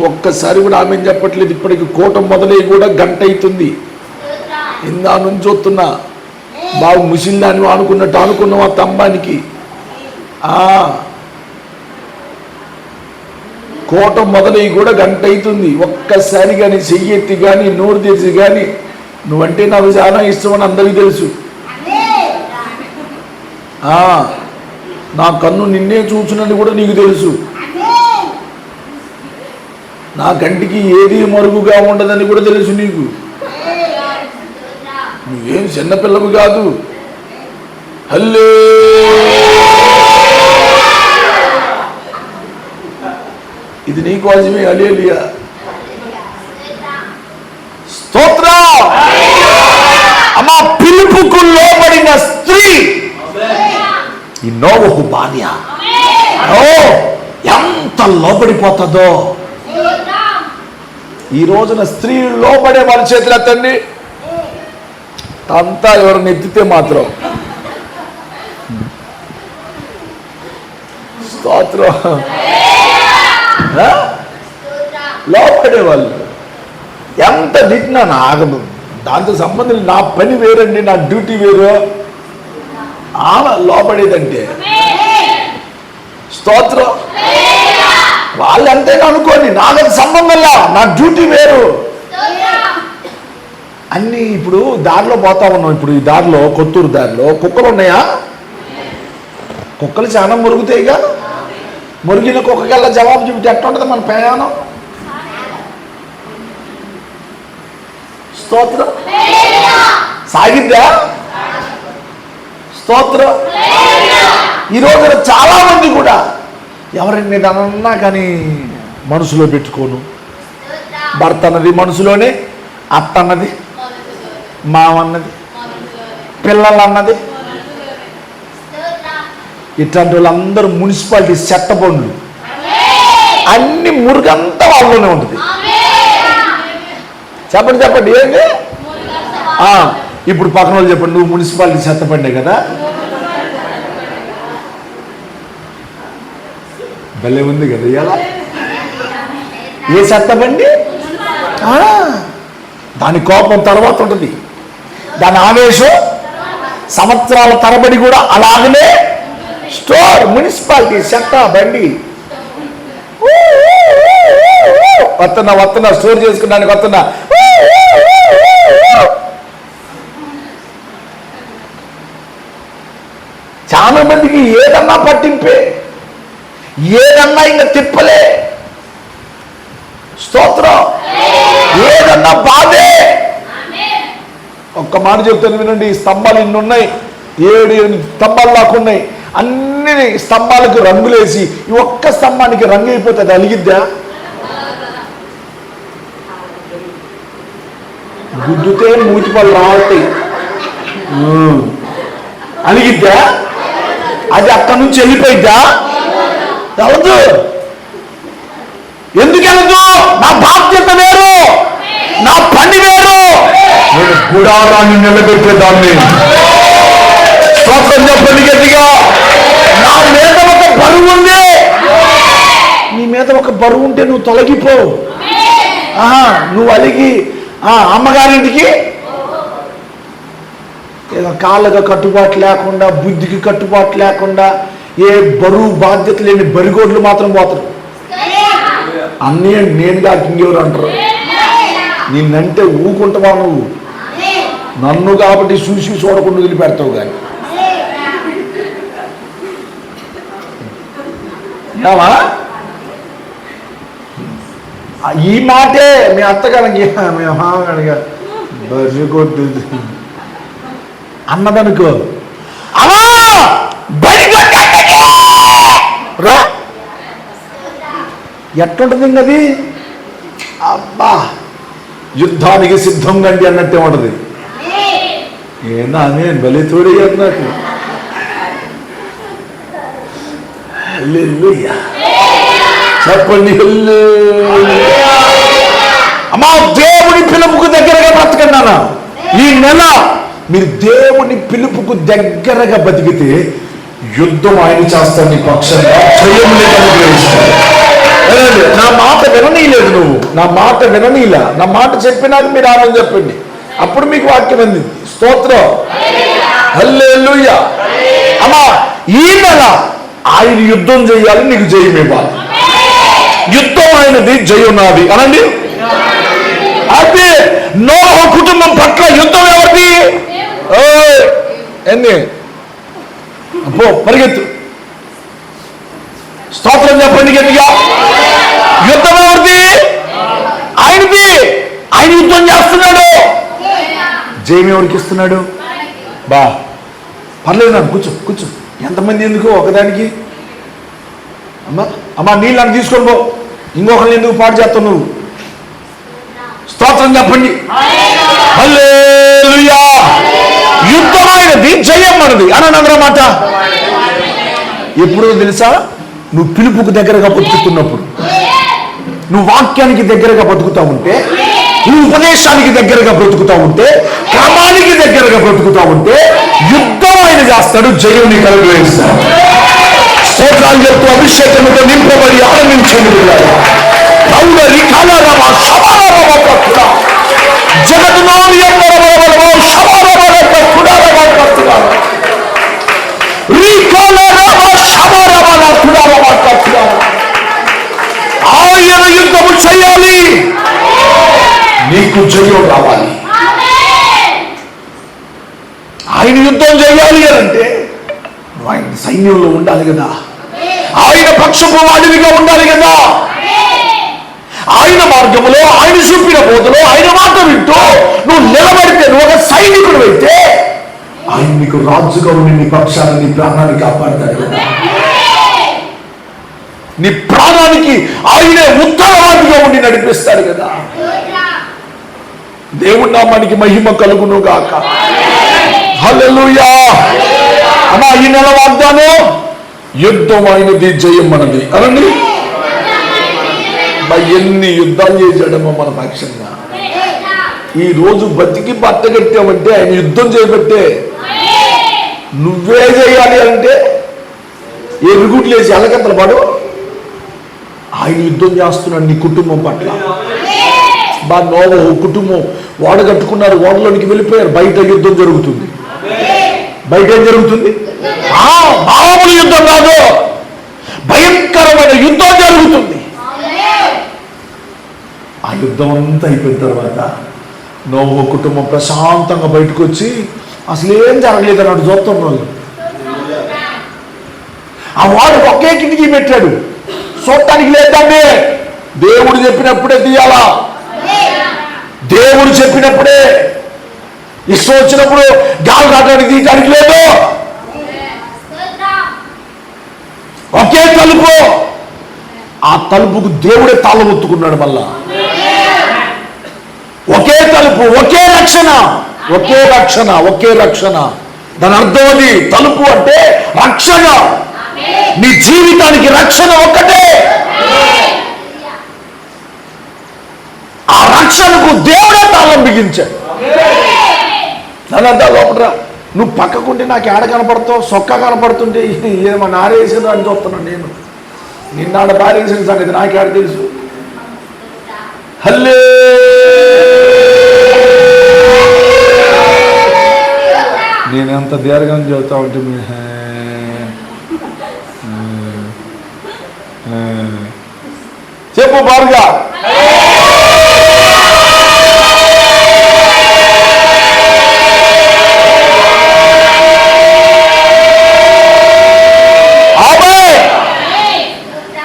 ఒక్కసారి కూడా ఆమె చెప్పట్లేదు. ఇప్పటికి కోట మొదలై కూడా గంట అవుతుంది. ఇందా నుంచి చూస్తున్నా, బాగు ముసిల్లాని అనుకున్నట్టు అనుకున్నాం ఆ తమ్మానికి. కోట మొదలై కూడా గంట అవుతుంది. ఒక్కసారి కానీ చెయ్యెత్తి కానీ నోరు తెచ్చి కానీ నువ్వంటే నాకు చాలా ఇష్టం అని అందరికీ తెలుసు. నా కన్ను నిన్నే చూచునని కూడా నీకు తెలుసు. నా కంటికి ఏది మరుగుగా ఉండదని కూడా తెలుసు నీకు. నువ్వేం చిన్నపిల్లవు కాదు. హల్లే ఇది నీ కోసమే. హల్లెలూయా, స్తోత్రం. అమ్మా, పిలుపుకు లోబడిన స్త్రీ ఈ నోవహు భార్య ఎంత లోబడిపోతుందో. ఈ రోజున స్త్రీ లోబడే వాళ్ళ చేతులు ఎత్తండి. అంతా ఎవరిని ఎత్తితే మాత్రం స్తోత్రం. లోపడే వాళ్ళు ఎంత తిట్టినా ఆగదు. దాంతో సంబంధం నా పని వేరండి, నా డ్యూటీ వేరు. ఆమె లోపడేదంటే స్తోత్రం. వాళ్ళు అంతేగా అనుకోండి, నాకు సంబంధంలా, నా డ్యూటీ వేరు. అన్నీ ఇప్పుడు దారిలో పోతా ఉన్నాం. ఇప్పుడు ఈ దారిలో, కొత్తూరు దారిలో కుక్కలు ఉన్నాయా? కుక్కలు చాలా మురుగుతాయిగా. మురిగిన కుక్కకల్లా జవాబు చూపితే ఎట్లా ఉంటుంది మన ప్రయాణం? స్తోత్రం. సాగిద్దా? స్తోత్రం. ఈ రోజున చాలా మంది కూడా ఎవరిని ఏదన్నా కానీ మనసులో పెట్టుకోను. భర్త అన్నది మనసులోనే, అత్త అన్నది, మావన్నది, పిల్లలు అన్నది, ఇట్లాంటి వాళ్ళందరూ మున్సిపాలిటీ చెత్తబండ్లు అన్ని మురుగంతా వాళ్ళలోనే ఉంటుంది. చెప్పండి చెప్పండి, ఏంటి? ఇప్పుడు పక్కన వాళ్ళు చెప్పండి, నువ్వు మున్సిపాలిటీ చెత్తబండే కదా. భలే ఉంది కదా ఇలా. ఏ చెత్తబండి? దాని కోపం తర్వాత ఉంటుంది, దాని ఆవేశం సంవత్సరాల తరబడి కూడా అలాగనే స్టోర్. మున్సిపాలిటీ చెత్త బండి వస్తున్నా స్టోర్ చేసుకున్నానికి వస్తున్నా. చాలా మందికి ఏదన్నా పట్టింపే, ఏదన్నా ఇంకా తిప్పలే. స్తోత్రం. ఏదన్నా బాధే. ఒక్క మాట చెప్తాను వినండి. ఈ స్తంభాలు ఇన్ని ఉన్నాయి, 7 స్తంభాలు దాకా ఉన్నాయి. అన్ని స్తంభాలకు రంగులేసి ఈ ఒక్క స్తంభానికి రంగు అయిపోతే అది అలిగిద్దా? గుద్దుతే మూతిపళ్ళు రావట్టాయి. అలిగిద్దా? అది అక్కడి నుంచి వెళ్ళిపోయిద్దా? వెళ్ళదు. ఎందుకు వెళ్ళదు? నా బాధ్యత వేరు, నా పని వేరు. నేను గుడారాన్ని నిలబెట్టేదాన్ని. స్తోత్రం చెప్పండి గట్టిగా. నా మీద ఒక బరువు ఉంది. నీ మీద ఒక బరువు ఉంటే నువ్వు తొలగిపో. నువ్వు అలిగి అమ్మగారింటికి ఏదో కాళ్ళగా కట్టుబాటు లేకుండా, బుద్ధికి కట్టుబాటు లేకుండా, ఏ బరువు బాధ్యత లేని బరిగోడ్లు మాత్రం పోతారు. అన్నీ నేనుగా ఇంకెవరు అంటారు. నిన్నంటే ఊకుంటావా నువ్వు? నన్ను కాబట్టి చూసి చూడకుండా వదిలిపెడతావు. కానీ ఏమా ఈ మాటే మీ అత్తగారికి మీ మామగారిగా బరిగొడ్డు అన్నదనుకో, అలా రా ఎట్లుంటుంది అది? అబ్బా యుద్ధానికి సిద్ధం కండి అన్నట్టే ఉంటది. ఏనా నేను బలి తోడయ్యారు నాకు. చెప్పండి. అమ్మా దేవుని పిలుపుకు దగ్గరగా బ్రతకన్నానా? ఈ నెల మీరు దేవుని పిలుపుకు దగ్గరగా బతికితే యుద్ధం ఆయన చేస్తాడు నీ పక్షంగా. నా మాట విననీయలేదు నువ్వు. నా మాట విననీలా. నా మాట చెప్పినాక మీరు ఆనందం చెప్పండి. అప్పుడు మీకు వాక్యం అందింది. స్తోత్రం. హల్లెలూయా. అమ్మా ఈ నెల ఆయన యుద్ధం చేయాలి, నీకు జయం ఇవ్వాలి. యుద్ధం ఆయనది, జయం నాది అనండి. అదే నోహు కుటుంబం పట్ల యుద్ధం ఎవరిది? ఏంది? అబ్బో పరిగెత్తు. స్తోత్రం చెప్పండి గట్టిగా. యుద్ధం ఎవరిది? ఆయనది. ఆయన యుద్ధం చేస్తున్నాడు. జయం ఎవరికి ఇస్తున్నాడు? బా పర్లేదు నాకు కూర్చో కూర్చో. ఎంతమంది ఎందుకు ఒకదానికి? అమ్మా నీళ్ళు అని తీసుకొని పో. ఇంకొకరిని ఎందుకు పాటు చేస్తావు నువ్వు? స్తోత్రం చెప్పండి. హల్లెలూయా. యుద్ధం ఆయనది, జయం మనది అనందరూ మాట. ఎప్పుడో తెలుసా? నువ్వు పిలుపుకు దగ్గరగా బతుకుతున్నప్పుడు, నువ్వు వాక్యానికి దగ్గరగా బతుకుతా ఉంటే, నువ్వు ఉపదేశానికి దగ్గరగా బ్రతుకుతా ఉంటే, క్రమానికి దగ్గరగా బ్రతుకుతా ఉంటే యుద్ధం ఆయన చేస్తాడు, జయం నీ కలుగు వేస్తాడు. స్తోత్రాలు చెప్తూ అభిషేకంతో నింపబడి ఆనందించండి. జగత్తులో ఆయన యుద్ధము చేయాలి, నీకు జయం రావాలి. ఆయన యుద్ధం చేయాలి అంటే ఆయన సైన్యంలో ఉండాలి కదా. ఆయన పక్షపు వాడివిగా ఉండాలి కదా. ఆయన మార్గంలో, ఆయన చూపిన బోధలో, ఆయన మాట వింటూ నువ్వు నిలబడితే, నువ్వు ఒక సైనికుడు అయితే ఆయన నీకు రాజుగా ఉండి నీ పక్షాన్ని, నీ ప్రాణాన్ని కాపాడతాడు కదా. నీ ప్రాణానికి ఆయనే ఉత్తరవాదిగా ఉండి నడిపిస్తాడు కదా. దేవుడి నామానికి మహిమ కలుగును గాక. హల్లెలూయా. అమ్మా ఈ నెల వాగ్దానం, యుద్ధం ఆయనది, జయం మనది అనండి. ఎన్ని యుద్ధాలు చేశాడమ్మా మన పక్షంగా. ఈ రోజు బతికి బట్టగట్టామంటే ఆయన యుద్ధం చేయబట్టే. నువ్వే చేయాలి అంటే ఎరుగుట్లు వేసి అలకెత్తలు పడు. ఆయన యుద్ధం చేస్తున్నాడు నీ కుటుంబం పట్ల. నోవహు కుటుంబం ఓడ కట్టుకున్నారు, ఓడలోనికి వెళ్ళిపోయారు. బయట యుద్ధం జరుగుతుంది. బయట ఏం జరుగుతుంది? మామూలు యుద్ధం కాదు, భయంకరమైన యుద్ధం జరుగుతుంది. ఆ యుద్ధం అంతా అయిపోయిన తర్వాత నోవహు కుటుంబం ప్రశాంతంగా బయటకు వచ్చి అసలు ఏం జరగలేదు అన్నాడు చూస్తున్నాడు. ఆ వాడు ఒకే కిటికీ పెట్టాడు, చూడటానికి లేదండి. దేవుడు చెప్పినప్పుడే తీయాలా, దేవుడు చెప్పినప్పుడే. ఇష్టం వచ్చినప్పుడు గాలి రావడానికి తీయటానికి లేదు. ఆ తలుపుకు దేవుడే తాళం ఒత్తుకున్నాడు. మళ్ళా ఒకే తలుపు, ఒకే రక్షణ, ఒకే రక్షణ, ఒకే రక్షణ. దాని అర్థం అది. తలుపు అంటే రక్షణ. నీ జీవితానికి రక్షణ ఒక్కటే. ఆ రక్షణకు దేవుడే తాళం బిగించాడు. దాని అర్థం లోపలరా, నువ్వు పక్కకుంటే నాకు ఏడ కనపడతావు, సొక్క కనపడుతుంటే ఏమో నారేసిందో అని చూస్తున్నాను నేను. నిన్నాడ పారేసిన సంగతి నాకేడ తెలుసు. హల్లే నేను ఎంత దీర్ఘంగా చెబుతా ఉంటే చెప్పు బారుగా.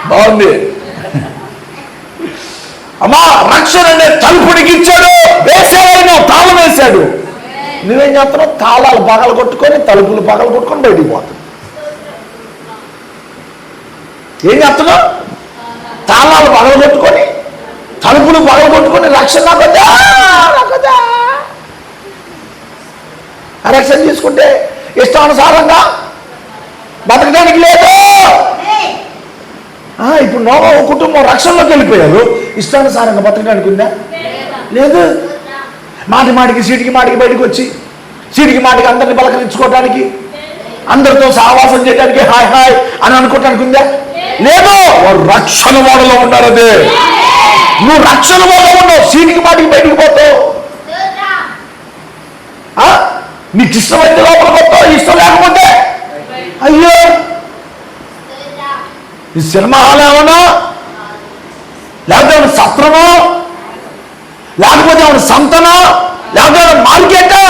బాగుంది అమ్మా. రక్షణ అనే తలుపుడికి ఇచ్చాడు, వేసేవాడిని తాళం వేశాడు. నువ్వేం చేస్తున్నావు? తాళాలు పగలు కొట్టుకొని, తలుపులు పగలు కొట్టుకొని బయటికి పోతావు. ఏం చేస్తున్నావు? తాళాలు పగలు కొట్టుకొని, తలుపులు పగలు కొట్టుకొని రక్షణ నాకొద్దా. రక్షణ తీసుకుంటే ఇష్టానుసారంగా బతకడానికి లేదు. ఇప్పుడు నోవహు కుటుంబం రక్షణలోకి వెళ్ళిపోయారు. ఇష్టానుసారంగా బతకడానికి ఉందా? లేదు. మాటికి సీటికి మాటికి బయటకు వచ్చి, సీటికి మాటికి అందరిని పలకరించుకోవడానికి, అందరితో సహవాసం చేయడానికి, హాయ్ హాయ్ అని అనుకోవటానికి ఉందా? లేదు. వారు రక్షణ వాడలో ఉన్నారు. అదే నువ్వు రక్షణ వాడలో ఉన్నావు. సీటికి మాటికి బయటికి పోతావు. నీకు ఇష్టమైతే లోపల పోతావు, ఇష్టం లేకపోతే అయ్యో ఈ సినిమా హాల్ ఏమన్నా, లేకపోతే ఏమన్నా సత్రమో, లేకపోతే ఏమన్నా సంతనో, లేకపోతే ఏమన్నా మార్కెటా?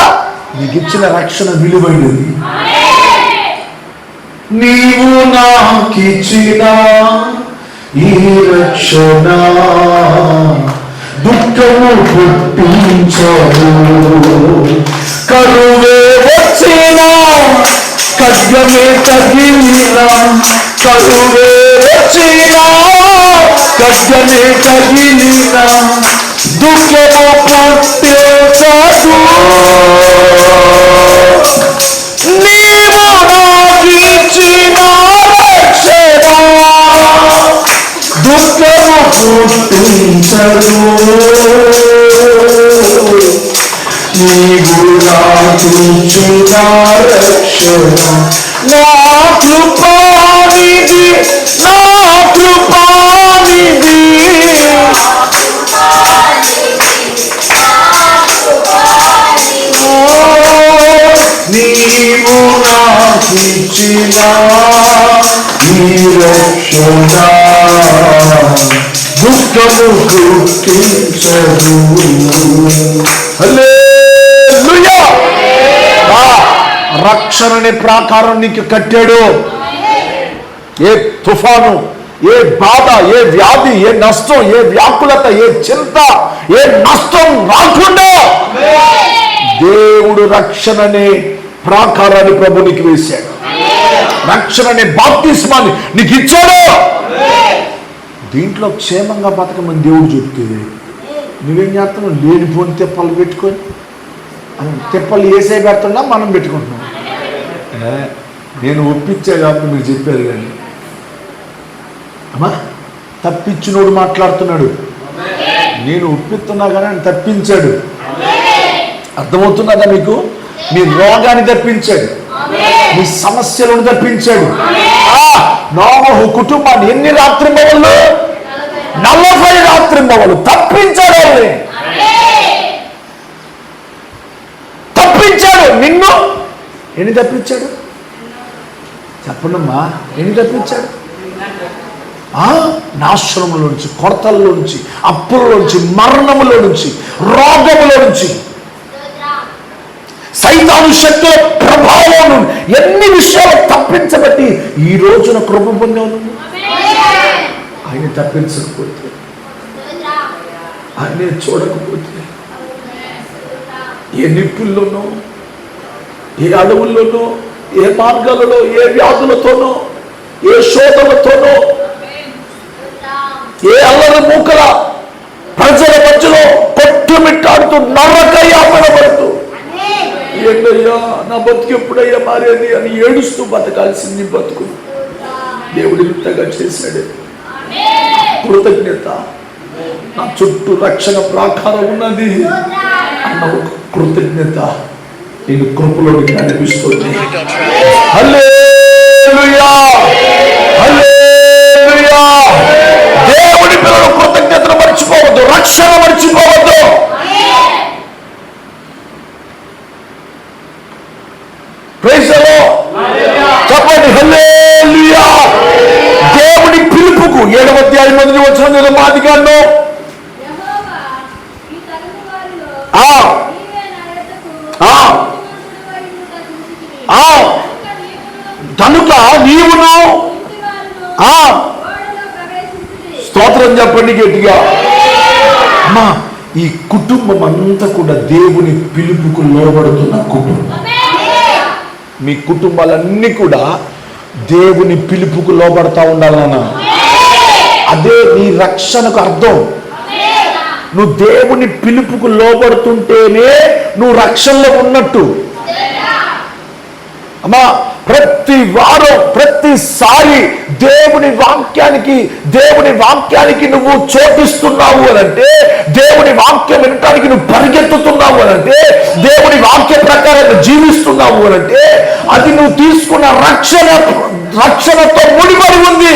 నీకు ఇచ్చిన రక్షణ విలువైనది. నీవు నాకిచ్చిన ఈ రక్షణ దుఃఖము పుట్టించదు. కరువే వచ్చిన, ఖడ్గమే తగిలిన, కరువే వచ్చిన, ఖడ్గమే తగిలిన, దుఃఖము పుట్టించదు. నీవు నాకిచ్చిన రక్షణ దుఃఖము పుట్టించదు. నీవు నాకిచ్చిన రక్షణ నా కృపానిధి, నా కృపానిధి. నీవు నాకిచ్చిన ఈ రక్షణ దుఃఖము పుట్టించదు. హల్లెలూయా. రక్షణ అనే ప్రాకారం నీకు కట్టాడు. ఏ తుఫాను, ఏ బాధ, ఏ వ్యాధి, ఏ నష్టం, ఏ వ్యాకులత, ఏ చింత, ఏ నష్టం రాకుండా దేవుడు రక్షణ అనే ప్రాకారాన్ని ప్రభు నీకు వేశాడు. రక్షణ అనే బాప్తిస్మాన్ని నీకు ఇచ్చాడు. దీంట్లో క్షేమంగా బతకమని దేవుడు చెప్తే నువ్వేం చేస్తున్నావు? లేనిపోని తెప్పలు పెట్టుకొని, తెప్పలు వేసే పెడుతున్నా మనం పెట్టుకుంటున్నాం. నేను ఒప్పించా కాబట్టి మీరు చెప్పారు. కానీ అమ్మా, తప్పించినోడు మాట్లాడుతున్నాడు. నేను ఒప్పిస్తున్నా కానీ ఆయన తప్పించాడు. అర్థమవుతున్నదా మీకు? మీ రోగాన్ని తప్పించాడు, మీ సమస్యలను తప్పించాడు. నోవహు కుటుంబాన్ని ఎన్ని రాత్రింబవళ్ళు? 40 రాత్రింబవళ్ళు తప్పించాడు. తప్పించాడు. నిన్ను ఎన్ని తప్పించాడు చెప్పండమ్మా? ఎన్ని తప్పించాడు? నాశనములోంచి, కొరతల్లోంచి, అప్పులలోంచి, మరణములో నుంచి, రోగములో నుంచి, సైతాను శక్తుల ప్రభావం నుండి ఎన్ని విషయాలు తప్పించబట్టి ఈ రోజున కృప పొందావు. ఆయన తప్పించకపోతే, ఆయన చూడకపోతే, ఏ నిప్పుల్లోనో, ఏ అడవుల్లోనో, ఏ మార్గాలలో, ఏ వ్యాధులతోనో, ఏ శోధనతోనో ఏ అల్లరి మూకల ప్రజల మధ్యలో కొట్టుమిట్టాడుతూ నరకయాతన పడుతూ ఏంటయ్యా నా బతుకు ఎప్పుడయ్యా మారేది అని ఏడుస్తూ బతకాల్సింది బతుకు దేవుడు ఇంతగా చేశాడు. కృతజ్ఞత. నా చుట్టూ రక్షణ ప్రాకారం ఉన్నది అన్న ఒక కృతజ్ఞత నేను కృపలోకి అనిపిస్తుంది. హల్లెలూయా, హల్లెలూయా. దేవుడి పిల్లలు కృతజ్ఞతను మర్చిపోవద్దు, రక్షణ మర్చిపోవద్దు. Praise the Lord. చెప్పండి హల్లెలూయా. దేవుడి పిలుపుకు 7వ అధ్యాయం 1వ వచనం మాదిగాను కనుక నీవును స్తోత్రం చెప్పండి గట్టిగా. అమ్మా, ఈ కుటుంబం అంతా కూడా దేవుని పిలుపుకు లోబడుతున్న కుటుంబం. మీ కుటుంబాలన్నీ కూడా దేవుని పిలుపుకు లోబడతా ఉండాలన్నా, అదే నీ రక్షణకు అర్థం. నువ్వు దేవుని పిలుపుకు లోబడుతుంటేనే నువ్వు రక్షణలో ఉన్నట్టు. అమ్మా, ప్రతి వారం ప్రతిసారి దేవుని వాక్యానికి నువ్వు చోటిస్తున్నావు అనంటే, దేవుని వాక్యం వినటానికి నువ్వు పరిగెత్తుతున్నావు అనంటే, దేవుని వాక్య ప్రకారం జీవిస్తున్నావు అనంటే, అది నువ్వు తీసుకున్న రక్షణతో ముడిపడి ఉంది.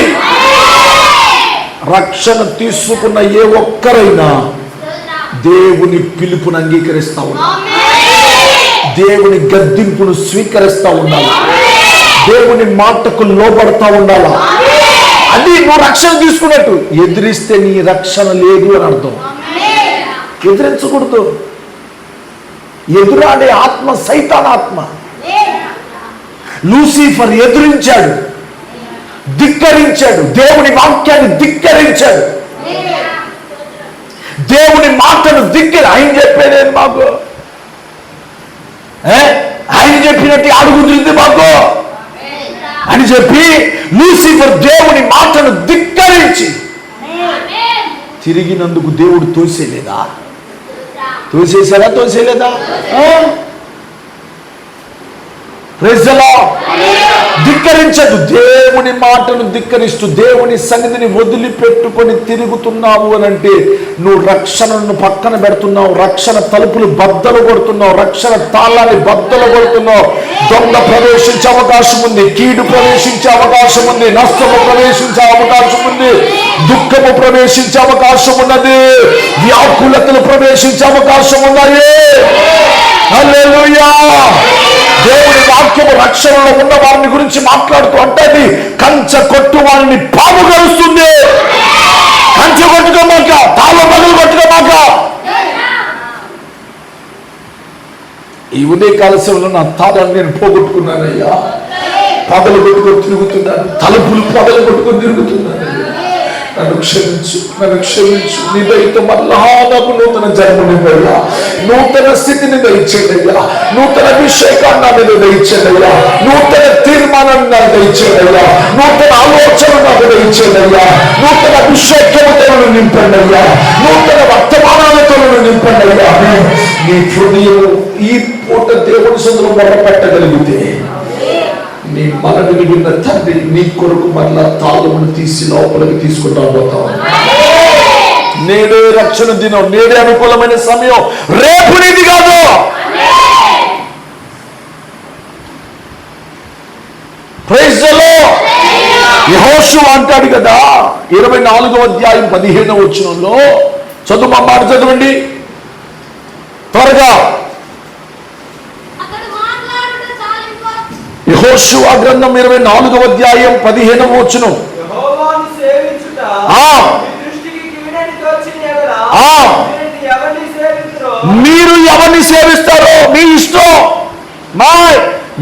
రక్షణ తీసుకున్న ఏ ఒక్కరైనా దేవుని పిలుపును అంగీకరిస్తా ఉన్నారు, దేవుని గద్దింపును స్వీకరిస్తా ఉండాలి, దేవుని మాటకు లోబడతా ఉండాలా. అది నువ్వు రక్షణ తీసుకున్నట్టు. ఎదిరిస్తే నీ రక్షణ లేదు అని అర్థం. ఎదిరించకూడదు. ఎదురాడే ఆత్మ సైతాన్ ఆత్మ. లూసిఫర్ ఎదిరించాడు, ధిక్కరించాడు, దేవుని వాక్యాన్ని ధిక్కరించాడు, దేవుని మాటను ఆయన చెప్పేదేది మాకు, ఆయన చెప్పినట్టు అడుగుతుంది మాకు అని చెప్పి లూసిఫర్ దేవుని మాటను ధిక్కరించి తిరిగినందుకు దేవుడు తోసేలేదా? తోసేయలేదా? Praise the Lord. ధిక్కరించదు. దేవుని మాటను ధిక్కరిస్తూ దేవుని సన్నిధిని వదిలిపెట్టుకొని తిరుగుతున్నావు అని అంటే నువ్వు రక్షణను పక్కన పెడుతున్నావు, రక్షణ తలుపులు బద్దలు కొడుతున్నావు, రక్షణ తాళాన్ని బద్దలు కొడుతున్నావు. దొంగ ప్రవేశించే అవకాశం ఉంది, కీడు ప్రవేశించే అవకాశం ఉంది, నష్టము ప్రవేశించే అవకాశం ఉంది, దుఃఖము ప్రవేశించే అవకాశం ఉన్నది, వ్యాకులతలు ప్రవేశించే అవకాశం ఉన్నాయి. హల్లెలూయా. దేవుని వాక్యము రక్షణలో ఉన్న వారిని గురించి మాట్లాడుతూ అంటది, కంచె కొట్టు వారిని పాము కలుస్తుంది. కంచె కొట్టుకోమాక, తాళ పగలు కొట్టుకోమాక. ఈ ఉదయకాల సేవలో నా తాళాన్ని నేను పోగొట్టుకున్నానయ్యా, పగలు కొట్టుకొని తిరుగుతున్నాను, తలుపులు పగలు కొట్టుకొని తిరుగుతున్నాను. నన్ను క్షమించు, నన్ను క్షమించు. నీ దయతో మళ్ళా నాకు నూతన జన్మనివ్వయ్యా, నూతన స్థితిని దయచేదయ్యా, నూతన అభిషేకాన్ని మీద దయచేదయ్యా, నూతన తీర్మానాన్ని నాకు దయచేదయ్యా, నూతన ఆలోచన నాకు దయచేదయ్యా, నూతన అభిషేకంతో నింపండి అయ్యా, నూతన వర్తమానాలతో నింపండి అయ్యా. నీ హృదయం ఈ పూట దేవుని సొంతలో మొరపెట్టగలిగితే నీ మనవిని విన్న తండ్రి నీ కొరకు మళ్ళా తాళమును తీసి లోపలికి తీసుకుంటా పోతావు. నేడే రక్షణ దినం, నేడే అనుకూలమైన సమయం, రేపు నీది కాదు. Praise the Lord. యెహోషువ అంటాడు కదా 24వ అధ్యాయం 15వ వచనంలో, చదువు మా మాట చదవండి త్వరగా. యెహోషువ గ్రంథం 24వ అధ్యాయం 15వ వచనం. మీరు ఎవరిని సేవిస్తారో మీ ఇష్టం,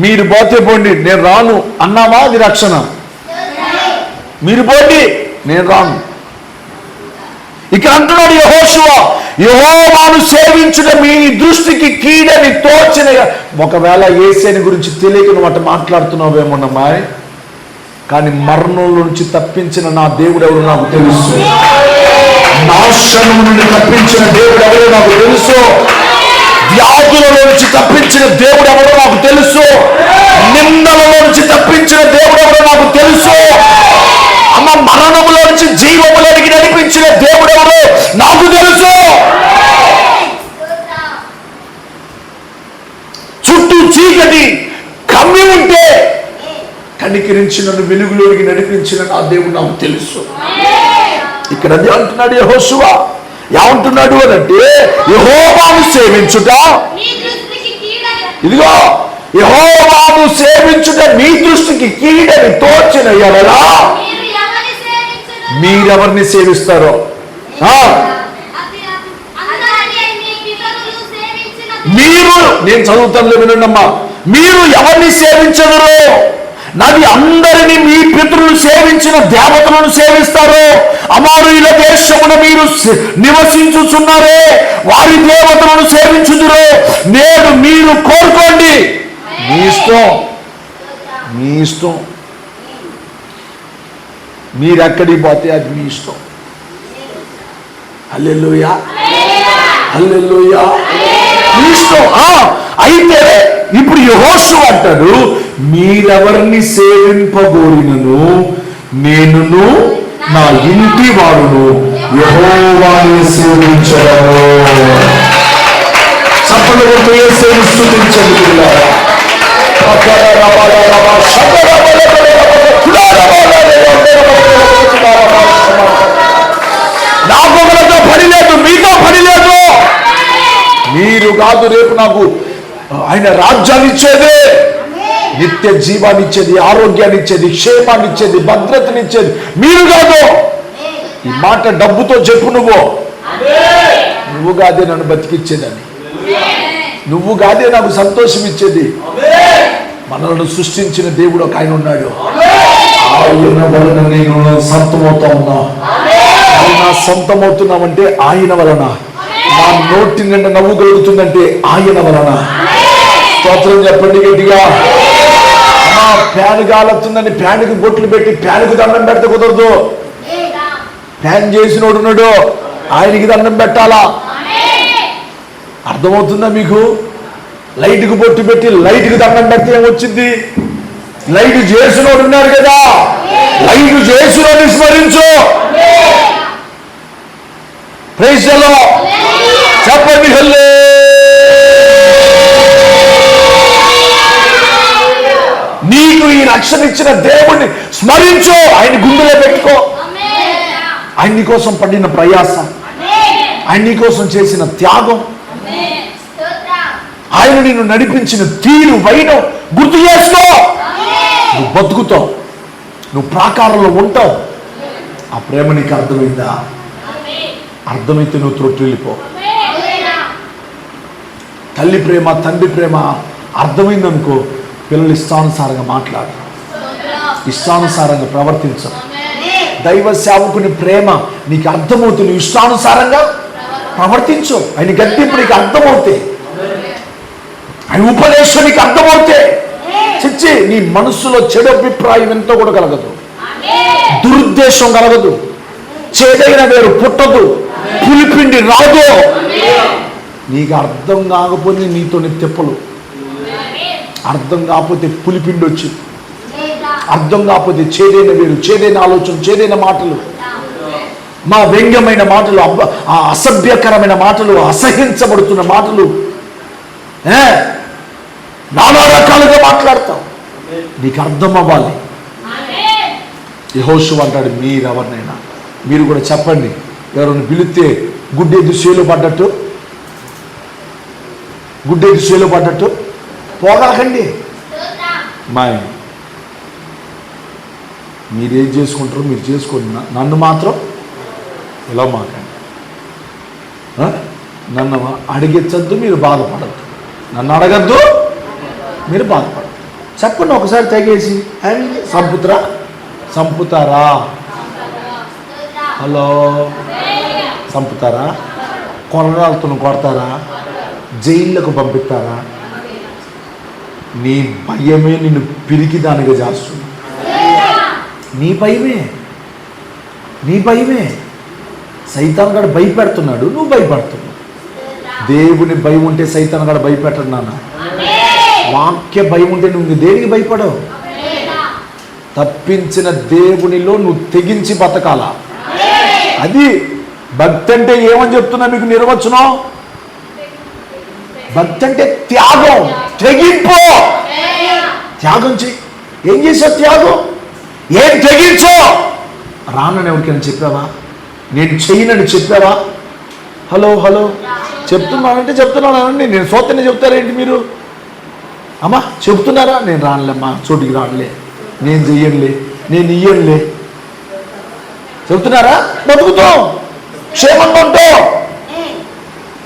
మీరు పోతే పోండి నేను రాను అన్నామా? అది రక్షణ. మీరు పోండి నేను రాను. ఇక్కడ అంటున్నాడు యెహోషువ, యెహోవాను సేవించుట మీ దృష్టికి కీడని తోచిన. ఒకవేళ యేసేని గురించి తెలియక నువ్వు అట్లా మాట్లాడుతున్నావేమోనమ్మా, కానీ మరణంలో నుంచి తప్పించిన నా దేవుడు ఎవరు నాకు తెలుసు. నాశనం నుండి తప్పించిన దేవుడు ఎవరో నాకు తెలుసు. వ్యాధుల నుంచి తప్పించిన దేవుడు ఎవరో నాకు తెలుసు. నిందల నుంచి తప్పించిన దేవుడు ఎవరో నాకు తెలుసు. అమ్మ, మరణములో నుంచి జీవములోనికి నడిపించిన దేవుడు ఎవరో నాకు తెలుసు. చుట్టూ చీకటి కమ్మి ఉంటే కనికరించి నన్ను వెలుగులోనికి నడిపించిన నా దేవుడు నాకు తెలుసు. ఇక్కడ అదే అంటున్నాడు యెహోషువ. ఏమంటున్నాడు అనంటే, యెహోవాను సేవించుట, ఇదిగో యెహోవాను సేవించుట మీ దృష్టికి కీడని తోచిన ఎడల మీరెవరిని సేవిస్తారో మీరు, నేను చదువుతాను వినండమ్మా, మీరు ఎవరిని సేవించదురో నది అందరినీ మీ పితరులు సేవించిన దేవతలను సేవిస్తారు. అమోరీయుల దేశమున మీరు నివసించుచున్నారే, వారి దేవతలను సేవించుదురు. నేడు మీరు కోరుకోండి. మీ ఇష్టం, మీ ఇష్టం. మీరెక్కడికి పోతే అది మీ ఇష్టం. హల్లెలూయా, హల్లెలూయా. మీ ఇష్టం. అయితే ఇప్పుడు యెహోషువ అంటాడు, మీరెవరిని సేవింపగోరినను నేనును నా ఇంటి వారును యెహోవాను సేవించదము. చప్పలతో యేసుని స్తుతించండి. నా పొగలతో పని లేదు, మీతో పని లేదు. మీరు కాదు రేపు నాకు ఆయన రాజ్యాన్ని ఇచ్చేది, నిత్య జీవాన్ని ఇచ్చేది, ఆరోగ్యాన్ని ఇచ్చేది, క్షేమాన్ని ఇచ్చేది, భద్రతనిచ్చేది మీరు కాదు. ఈ మాట డబ్బుతో చెప్పు. నువ్వు కాదే నన్ను బతికిచ్చేదని, నువ్వు కాదే నాకు సంతోషం ఇచ్చేది. మనల్ని సృష్టించిన దేవుడు ఒక ఆయన ఉన్నాడు. ఆయన వలన నేను సొంతమవుతా ఉన్నా. నా సొంతమవుతున్నామంటే ఆయన వలన. నా నోటి నిండా నవ్వు కలుగుతుందంటే ఆయన వలన. స్తోత్రం చెప్పండి గట్టిగా. ఫ్యాన్ గాలొస్తుందని ఫ్యాన్కి బొట్లు పెట్టి ఫ్యాన్కి దండం పెడితే కుదరదు. ఫ్యాన్ చేసినోడు ఉన్నాడు, ఆయనకి దండం పెట్టాలా. అర్థమవుతుందా మీకు? లైట్కి బొట్టు పెట్టి లైట్కి దండం పెడితే ఏమొచ్చింది? లైట్ చేసినోడు ఉన్నారు కదా, లైట్ చేసినోడిని స్మరించు. Praise the Lord. చెప్పండి హల్లెలూయా. నీకు ఈ రక్షణ ఇచ్చిన దేవుణ్ణి స్మరించు. ఆయన గుండెలో పెట్టుకో. ఆయన నీ కోసం పడిన ప్రయాస, ఆయన నీ కోసం చేసిన త్యాగం, ఆయన నిన్ను నడిపించిన తీరు వైనం గుర్తు చేసుకో. నువ్వు బతుకుతావు, నువ్వు ప్రాకారంలో ఉంటావు. ఆ ప్రేమ నీకు అర్థమైందా? అర్థమైతే నువ్వు త్రొట్టిల్లిపో. తల్లి ప్రేమ, తండ్రి ప్రేమ అర్థమైందనుకో, పిల్లలు ఇష్టానుసారంగా మాట్లాడరు, ఇష్టానుసారంగా ప్రవర్తించరు. దైవ సేవకుని ప్రేమ నీకు అర్థమవుతుంది, నువ్వు ఇష్టానుసారంగా ప్రవర్తించు. ఆయన గద్దింపు నీకు అర్థమవుతే, ఆయన ఉపదేశం నీకు అర్థమవుతే, చిచ్చి నీ మనస్సులో చెడు అభిప్రాయం ఎంతో కూడా కలగదు, దురుద్దేశం కలగదు, చేదైన వేరు పుట్టదు, పులిపిండి రాదు. నీకు అర్థం కాకపోతే నీతోని తెప్పలు, అర్థం కాకపోతే పులిపిండి వచ్చి, అర్థం కాకపోతే చేదైన వేరు, చేదైన ఆలోచన, చేదైన మాటలు, మా వ్యంగ్యమైన మాటలు, అసభ్యకరమైన మాటలు, అసహించబడుతున్న మాటలు, నానా రకాలుగా మాట్లాడతాం. నీకు అర్థం అవ్వాలి. యెహోషువ అంటాడు, మీరెవరినైనా మీరు కూడా చెప్పండి. ఎవరైనా పిలిస్తే గుడ్డెద్దు చేలో పడ్డట్టు, గుడ్డెద్దు చేలో పడ్డట్టు పోగలకండి. మీరేం చేసుకుంటారో మీరు చేసుకోండి, నన్ను మాత్రం ఇలా మాకండి. నన్ను అడిగించద్దు, మీరు బాధపడద్దు. నన్ను అడగద్దు, మీరు బాధపడద్దు. చెప్పండి ఒకసారి తెగేసి, సంపుతారా? హలో, చంపుతారా? కొరడాలతో కొడతారా? జైళ్ళకు పంపిస్తారా? నీ భయమే నిన్ను పిరికి దానిగా చేస్తుంది. నీ భయమే సైతాన్ గడు భయపెడుతున్నాడు, నువ్వు భయపడుతున్నావు. దేవుని భయం ఉంటే సైతాన్ గడు భయపెట్టడు నాన్న. వాక్య భయం ఉంటే నువ్వు దేనికి భయపడవు. తప్పించిన దేవునిలో నువ్వు తెగించి బతకాలా. అది భక్తి అంటే ఏమని చెప్తున్నా మీకు నిర్వచనం. భక్తి అంటే త్యాగం, తెగింపు. త్యాగం చెయ్యి. ఏం చేసావు త్యాగం? ఏం తెగించో. రానని ఎవరికైనా చెప్పావా? నేను చెయ్యనని చెప్పావా? హలో చెప్తున్నానంటే చెప్తున్నానండి. నేను సోతనే చెప్తారేంటి మీరు? అమ్మా చెప్తున్నారా? నేను రానులేమ్మా, చోటికి రానులే, నేను చెయ్యనులే, నేను ఇయ్యనులే చెప్తున్నారా? బతుకుతాం, క్షేమంగా ఉంటాం.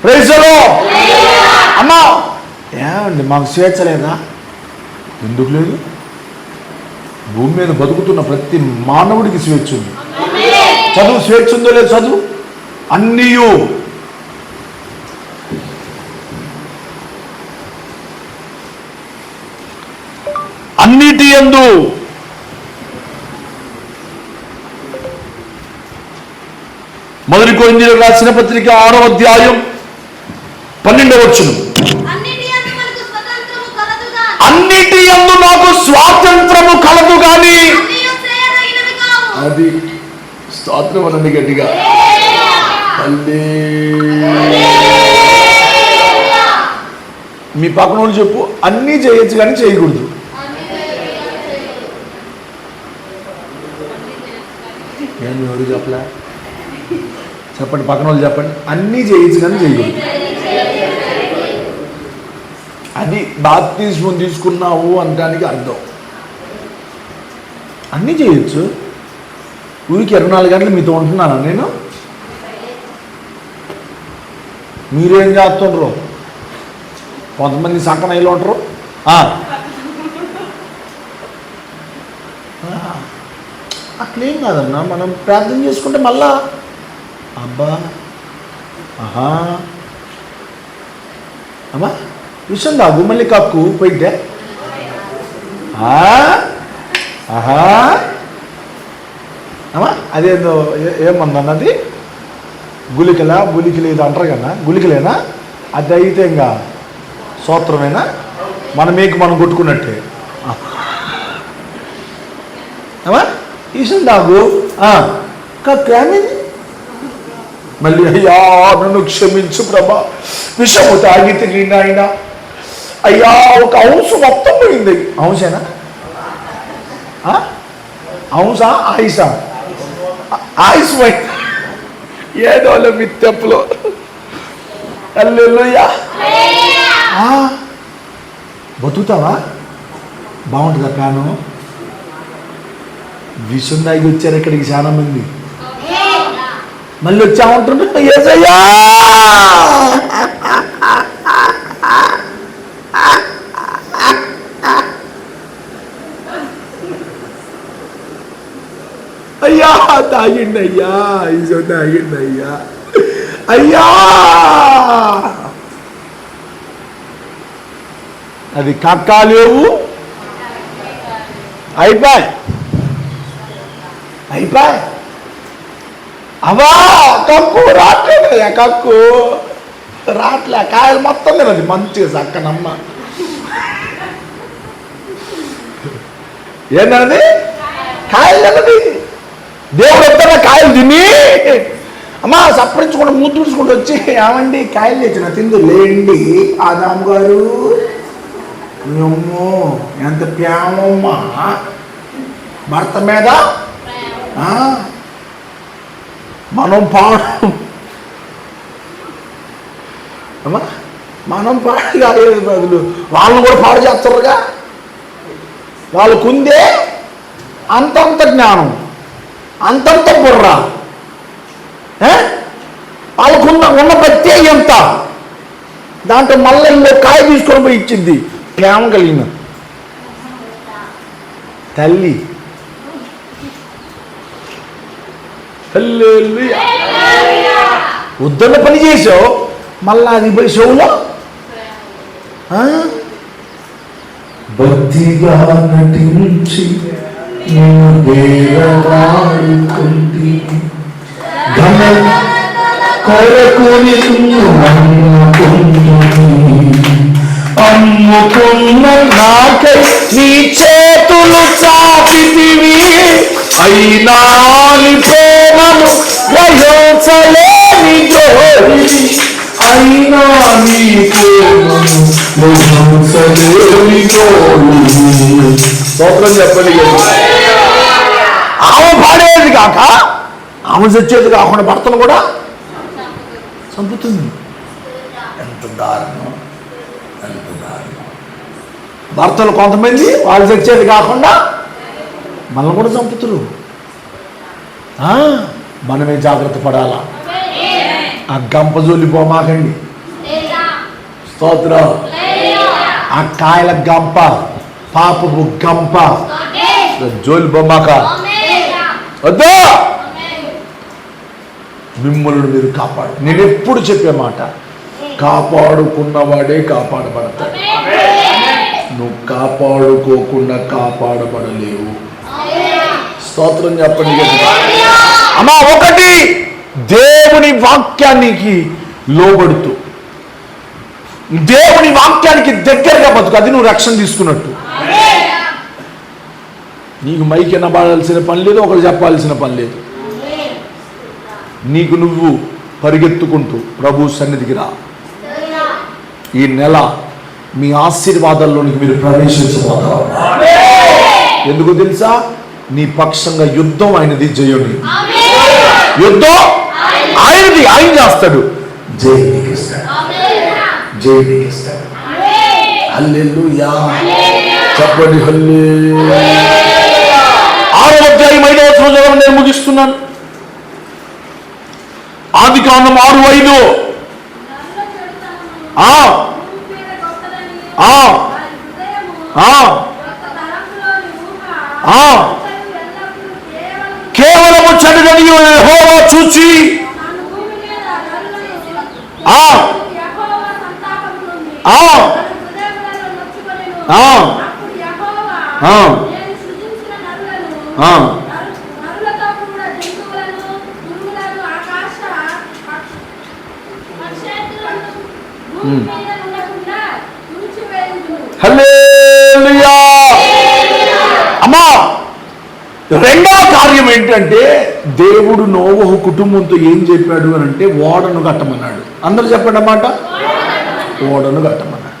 Praise the Lord. అమ్మా ఏమండి మాకు స్వేచ్ఛ లేదా? ఎందుకు లేదు? భూమి మీద బతుకుతున్న ప్రతి మానవుడికి స్వేచ్ఛ ఉంది. చదువు స్వేచ్ఛ ఉందో లేదు? చదువు అన్నీయు అన్నిటి యందు మొదటి కొరింథీయులకు రాసిన పత్రిక 6వ అధ్యాయం 12వ వచనం. అన్నిటి యందు నాకు స్వాతంత్రము కలదు గాని. అది స్తోత్రం అనండి గట్టిగా. మీ పక్కన వాళ్ళు చెప్పు, అన్నీ చేయొచ్చు కానీ చేయకూడదు. నేను ఎవరు చెప్పలే? చెప్పండి, పక్కన వాళ్ళు చెప్పండి. అన్నీ చేయొచ్చు కానీ చేయకూడదు. అది బాప్తిస్మం తీసుకున్నావు అనడానికి అర్థం. అన్నీ చేయొచ్చు. ఊరికి 24 గంటలు మీతో ఉంటున్నాను నేను. మీరేం చేస్తుండ్రు? కొంతమంది సంకనైలు ఉంటారు. అట్లేం కాదన్నా, మనం ప్రార్థన చేసుకుంటే మళ్ళా అబ్బా అమ్మా విషయం తాగు, మళ్ళీ కక్కు పోయిద్దే. అమ్మా అదేందో ఏమన్నది గులికలా ఇది అంటారు కదా, గులికలేనా? అది అయితే ఇంకా సూత్రమేనా? మనం కొట్టుకున్నట్టే. అమ్మా విషయం తాగు కక్కు ఏమైంది? మళ్ళీ అయ్యా నన్ను క్షమించు ప్రభా, విషము తాగితే ఆయన అయ్యా ఒక అంశ మొత్తం పోయింది. అంశేనా? అంశ ఆయుష ఆయుష్ పోయింది ఏదో మిత్తెప్పులో. హల్లెలూయా. బతుకుతావా? బాగుంటుందా ప్యాను? విషం తాగి వచ్చారు ఇక్కడికి చాలా మంది. మళ్ళీ వచ్చామంటున్నా యేసయ్యా అయ్యా తాగిండి అయ్యా, ఇజో తాగిండి అయ్యా, అయ్యా. అది కక్కాలేవు. అయిపోయి అవా కక్కు రావట్లేదు. కక్కు రావట్లే. కాయలు మొత్తం తినది మంచిగా చక్కనమ్మ. ఏంటది? కాయలు తినది. దేవుడు వద్దన్న కాయలు తిని అమ్మా సప్పరించుకుంటూ ముద్దుడుచుకుంటూ వచ్చి ఏమండి కాయలు తెచ్చిన తిందు లేండి ఆదాము గారు. అమ్మో ఎంత ప్రేమమ్మా భర్త మీద. మనం పాడు అమ్మా, మనం పాడు కాలేదు బదులు వాళ్ళని కూడా పాడు చేస్తారుగా. వాళ్ళకుందే అంతంత జ్ఞానం, అంతంత బుర్ర, వాళ్ళకున్న బత్తే ఎంత. దాంట్లో మళ్ళీ ఇంకో కాయ తీసుకొని పోయి ఇచ్చింది. ప్రేమ కలిగిన తల్లి. వద్దన్న పని చేసావు, మళ్ళా అది పోయి షోలో భక్తిగా నటించి నిన్ను పేరవాడుకుంటి ఘన కొరకు నిన్ను అమ్ముకున్న నాకై నీ చేతులు చాపితివి అయినా నీ ప్రేమను గ్రహించలేని ద్రోహివి అయినా నీ ప్రేమను గ్రహించలేని ద్రోహివి. స్తోత్రం చెప్పండి. ఆమె పాడేది కాక ఆమె చచ్చేది కాకుండా భర్తను కూడా చంపుతుంది. ఎంత దారుణం, ఎంత దారుణం. భర్తలు కొంతమంది వాళ్ళు చచ్చేది కాకుండా మనల్ని కూడా చంపుతురు. మనమే జాగ్రత్త పడాలా. ఆ గంప జోలిపోమాకండి. స్తోత్రం. ఆ కాయల గంప, పాపపు గంప జోలిపోమాక వద్దా. మిమ్మల్ని మీరు కాపాడు. నేను ఎప్పుడు చెప్పే మాట, కాపాడుకున్నవాడే కాపాడబడతాడు. నువ్వు కాపాడుకోకుండా కాపాడబడలేవు. స్తోత్రం చెప్పండి. అమ్మా, ఒకటి దేవుని వాక్యానికి లోబడుతూ దేవుని వాక్యానికి దగ్గరగా బతుకు. అది నువ్వు రక్షణ తీసుకున్నట్టు. నీకు మైకి వినబడాల్సిన పని లేదు, ఒకరు చెప్పాల్సిన పని లేదు. నీకు నువ్వు పరిగెత్తుకుంటూ ప్రభు సన్నిధికి రా. ఈ నెల మీ ఆశీర్వాదాల్లోనికి మీరు ప్రవేశించబోతారు. ఎందుకు తెలుసా? నీ పక్షంగా యుద్ధం ఆయనది, జయుడి యుద్ధం ఆయనది. ఆయన చేస్తాడు, జయుడికి ఇస్తాడు, జయుడికి ఇస్తాడు. హల్లెలూయా చెప్పండి. హల్లెలూయా. 6వ అధ్యాయం 5వ వచనం నేను ముగిస్తున్నాను. ఆదికాండం 6:5. కేవలము చెడుగని యెహోవా చూచి హల్లెలూయా. అమ్మా, రెండవ కార్యం ఏంటంటే దేవుడు నోవహు కుటుంబంతో ఏం చెప్పాడు అని అంటే ఓడను కట్టమన్నాడు. అందరూ చెప్పండి అన్నమాట. ఓడను కట్టమన్నాడు.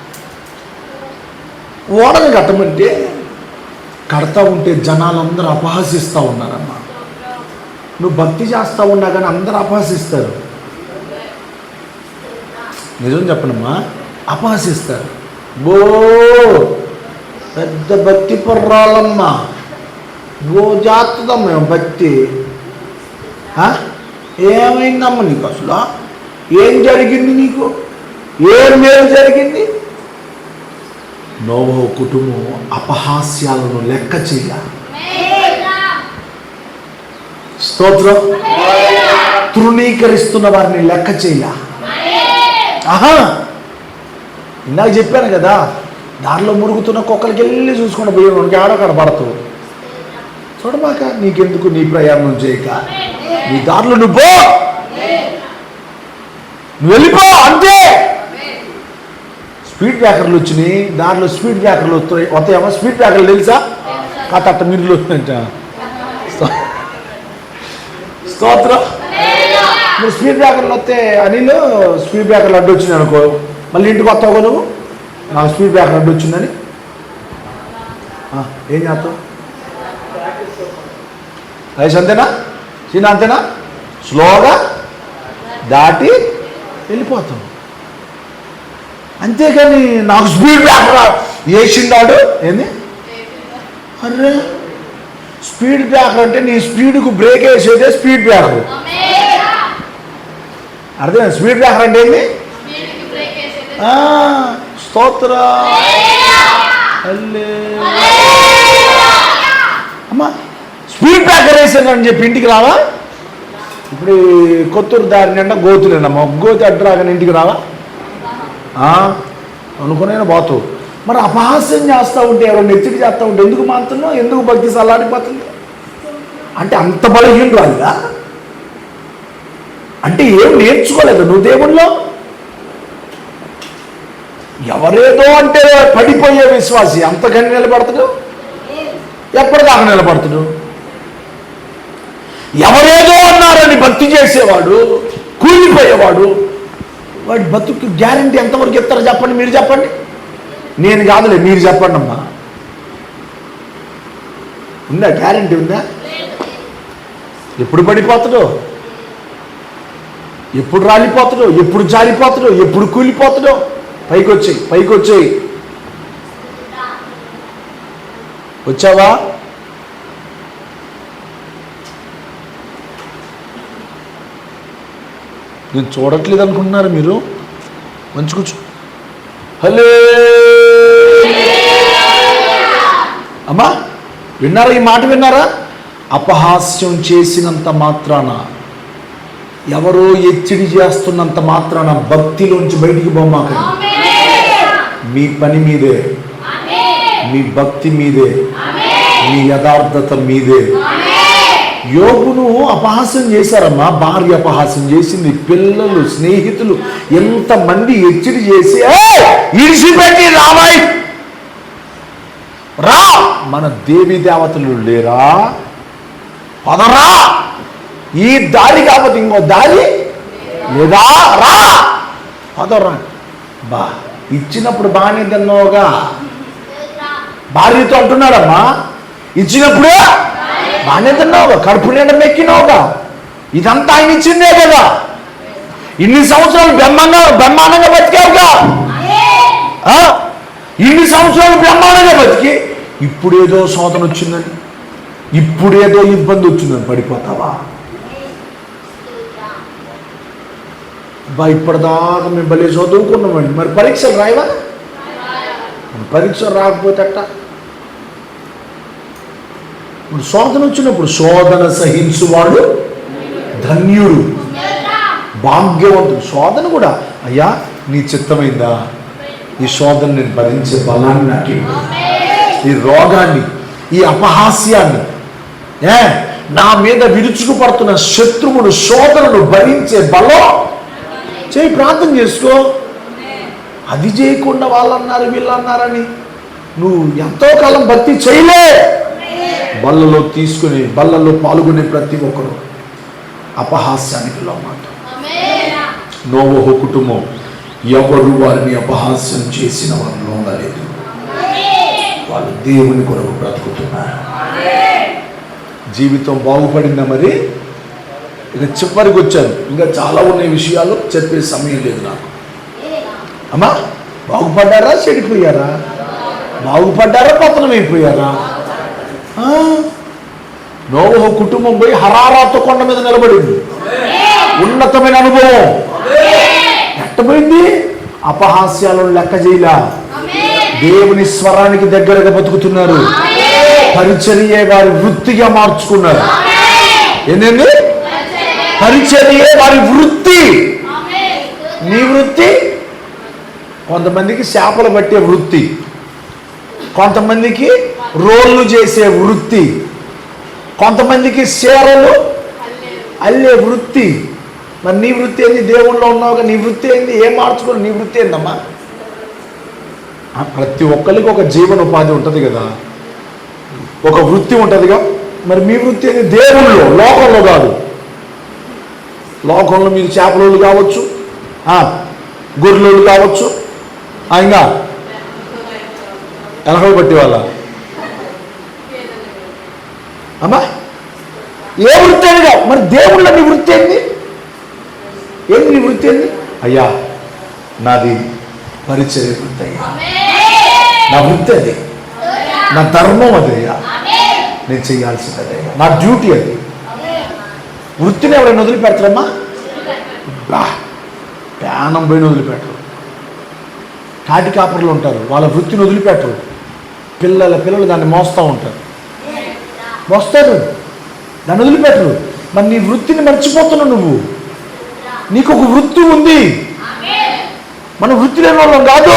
ఓడను కట్టమంటే కడతా ఉంటే జనాలందరూ అపహసిస్తూ ఉన్నారమ్మా. నువ్వు భక్తి చేస్తూ ఉన్నా కానీ అందరూ అపహసిస్తారు. నిజం చెప్పనమ్మా, అపహసిస్తారు. బో పెద్ద భక్తి పుర్రాలమ్మా, గో జాతుదమ్మా భక్తి. ఏమైందమ్మా నీకు? అసలు ఏం జరిగింది నీకు? ఏం మేలు జరిగింది? నోవహు కుటుంబం అపహాస్యాలను లెక్క చేయాలి. స్తోత్రం. తృణీకరిస్తున్న వారిని లెక్క చేయాలి. ఇందాక చెప్పాను కదా, దారిలో మురుగుతున్న కుక్కలకి వెళ్ళి చూసుకుంటూ పోయేవాడికి ఆడకాడ పడతావు. చూడబాక, నీకెందుకు నీ ప్రయాణం చేయక నీ దారిలో నువ్వు పో, నువ్వు వెళ్ళిపో అంతే. స్పీడ్ బ్రేకర్లు వచ్చినాయి, దారిలో స్పీడ్ బ్రేకర్లు వస్తాయేమో. స్పీడ్ బ్రేకర్లు తెలుసా? కాత మీరు వస్తుందంట. స్తోత్రం. నువ్వు స్పీడ్ బ్రేకర్లు వస్తే అనిల్ స్పీడ్ బ్రేకర్లు అడ్డు వచ్చింది అనుకో, మళ్ళీ ఇంటికి వస్తావు నువ్వు, నాకు స్పీడ్ బ్రేకర్ అడ్డు వచ్చిందని ఏం చేస్తావు? వయసు అంతేనా? చిన్న అంతేనా? స్లోగా దాటి వెళ్ళిపోతాం. అంతేకాని నాకు స్పీడ్ బ్రేకర్ వేసిండాడు ఏంది? అరే, స్పీడ్ బ్రేకర్ అంటే నీ స్పీడ్కు బ్రేక్ వేసేదే స్పీడ్ బ్రేకర్. అర్థం? స్పీడ్ బ్రేకర్ అంటే ఏంది? స్తోత్ర. అమ్మా, స్పీడ్ బ్రేకర్ వేసానని చెప్పి ఇంటికి రావా? ఇప్పుడు కొత్తూరు దారి నిండా గోతులేనమ్మా, గోతి అడ్డు రాగానే ఇంటికి రావా? అనుకునే బాతు. మరి అపహాస్యం చేస్తూ ఉంటే, ఎవరైనా ఎత్తిడి చేస్తూ ఉంటే ఎందుకు మాత్రం, ఎందుకు భక్తి చల్లారిపోతుంది? అంటే అంత బలహీనరాలుగా, అంటే ఏం నేర్చుకోలేదు నువ్వు దేవుళ్ళో? ఎవరేదో అంటే పడిపోయే విశ్వాసి అంతకని నిలబడతాడు? ఎప్పటిదాకా నిలబడతాడు? ఎవరేదో అన్నారని భక్తి చేసేవాడు, కూలిపోయేవాడు, వాడి బతుకు గ్యారంటీ ఎంతవరకు ఇస్తారో చెప్పండి, మీరు చెప్పండి. నేను కాదులే, మీరు చెప్పండి అమ్మా. ఉందా గ్యారంటీ? ఉందా? ఎప్పుడు పడిపోతాడో, ఎప్పుడు రాలిపోతాడో, ఎప్పుడు జారిపోతాడో, ఎప్పుడు కూలిపోతాడో. పైకి వచ్చేయి. వచ్చావా? నేను చూడట్లేదు అనుకుంటున్నారు మీరు? మంచి కూర్చో. హలో అమ్మా, విన్నారా? ఈ మాట విన్నారా? అపహాస్యం చేసినంత మాత్రాన, ఎవరో ఎచ్చిడి చేస్తున్నంత మాత్రాన భక్తిలోంచి బయటికి పోమాకండి. మీ పని మీదే, మీ భక్తి మీదే, మీ యథార్థత మీదే. యోబును అపహాస్యం చేశారమ్మా, భార్య అపహాస్యం చేసింది, పిల్లలు, స్నేహితులు ఎంతమంది ఎచ్చిడి చేసి ఇడిసిపెట్టి రావాయి రా, మన దేవి దేవతలు లేరా, పదరా, ఈ దారి కాకపోతే ఇంకో దారి లేదా, రా పదరా. బా ఇచ్చినప్పుడు బాగానే తిన్నావుగా, భార్యతో అంటున్నాడమ్మా, ఇచ్చినప్పుడు బాగానే తిన్నావుగా, కడుపు నిండా మెక్కినావుగా, ఇదంతా ఆయన ఇచ్చిందే కదా, ఇన్ని సంవత్సరాలు బ్రహ్మాండంగా బతికావుగా, ఇన్ని సంవత్సరాలు బ్రహ్మాండంగా బతికి ఇప్పుడేదో శోధన వచ్చిందని, ఇప్పుడేదో ఇబ్బంది వచ్చిందని పడిపోతావా? ఇప్పటిదాకా మేము భలే చదువుకున్నామండి, మరి పరీక్షలు రాయవా? పరీక్షలు రాకపోతే అట్ట. ఇప్పుడు శోధన వచ్చినప్పుడు, శోధన సహించువాడు ధన్యుడు, భాగ్యవంతుడు. శోధన కూడా, అయ్యా నీ చిత్తమైందా, ఈ శోధన నేను భరించే బలాన్ని నాకు, ఈ రోగాన్ని, ఈ అపహాస్యాన్ని, నా మీద విరుచుకుపడుతున్న శత్రువును, శోధనను భరించే బలం చేయి, ప్రార్థన చేసుకో. అది చేయకుండా వాళ్ళన్నారు వీళ్ళన్నారని నువ్వు ఎంతో కాలం భక్తి చేయలే. బల్లలో తీసుకుని, బల్లలో పాల్గొనే ప్రతి ఒక్కరు అపహాస్యానికి లోమాట. నోవహు కుటుంబం ఎవరు వారిని అపహాస్యం చేసిన వారు లోనలేదు, వాళ్ళు దేవుని కొరకు బ్రతుకుతున్నారు. జీవితం బాగుపడిందా? మరి ఇక చివరికి వచ్చారు, ఇంకా చాలా ఉన్నాయి విషయాలు, చెప్పే సమయం లేదు నాకు. అమ్మా, బాగుపడ్డారా చెడిపోయారా? బాగుపడ్డారా పతనమైపోయారా? నోవహు కుటుంబం పోయి హరారాతు కొండ మీద నిలబడింది, ఉన్నతమైన అనుభవం. ఎట్టపోయింది? అపహాస్యాలను లెక్క చేయలా, దేవుని స్వరానికి దగ్గరగా బతుకుతున్నారు, పరిచర్యే వారి వృత్తిగా మార్చుకున్నారు. ఏంటండి? పరిచర్యే వారి వృత్తి. నీ వృత్తి? కొంతమందికి చేపలు పట్టే వృత్తి, కొంతమందికి రోళ్ళు చేసే వృత్తి, కొంతమందికి చీరలు అల్లే వృత్తి. మరి నీ వృత్తి ఏంది? దేవుళ్ళో ఉన్నావుగా, నీ వృత్తి ఏంది? ఏం మార్చుకోవాలి? నీ వృత్తి ఏందమ్మా? ప్రతి ఒక్కరికి ఒక జీవనోపాధి ఉంటుంది కదా, ఒక వృత్తి ఉంటుందిగా. మరి మీ వృత్తి ఏంది? దేవుళ్ళో, లోకంలో కాదు. లోకంలో మీరు చేపలోళ్ళు కావచ్చు, గొర్రెలోళ్ళు కావచ్చు, ఇంకా ఎలకలు పట్టి వాళ్ళ అమ్మా, ఏ వృత్తి అనిగా. మరి దేవుళ్ళ నీ వృత్తి ఏంది? ఏంది నీ వృత్తి ఏంది? అయ్యా నాది పరిచర్య వృత్తి, అయ్యా నా వృత్తి అది, నా ధర్మం అది, అయ్యా నేను చేయాల్సింది అయ్యా, నా డ్యూటీ అది. వృత్తిని ఎవరైనా వదిలిపెడతారమ్మా? ప్రాణం పోయిన వదిలిపెట్టరు. కాటి కాపర్లు ఉంటారు, వాళ్ళ వృత్తిని వదిలిపెట్టరు. పిల్లలు దాన్ని మోస్తూ ఉంటారు, మోస్తారు, దాన్ని వదిలిపెట్టరు. మరి నీ వృత్తిని మర్చిపోతున్నావు నువ్వు. నీకు ఒక వృత్తి ఉంది, మన వృత్తి లేని వాళ్ళం కాదు.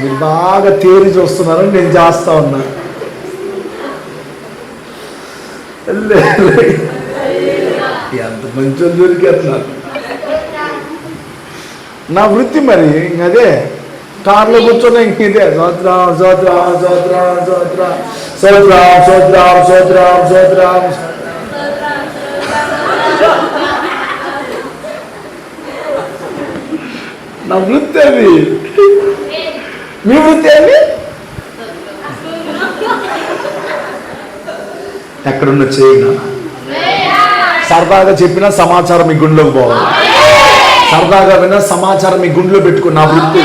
మీరు బాగా తేరి చూస్తున్నారని నేను చేస్తా ఉన్నా. ఎంత మంచి దొరికేస్తున్నారు. నా వృత్తి మరి ఇంకదే. కార్లో కూర్చొని ఇంక ఇదే సోత్రాం సోత్రాం సోత్రాం సోత్రాం సోత్రాం సోత్రాం సోత్రాం సోత్రాం. నా వృత్తి అది. మీ వృత్తి అది. ఎక్కడున్న చేయనా సరదాగా చెప్పినా సమాచారం మీ గుండెలోకి పోవాలి. సరదాగా విన్నా సమాచారం మీ గుండెలో పెట్టుకుని నా వృత్తి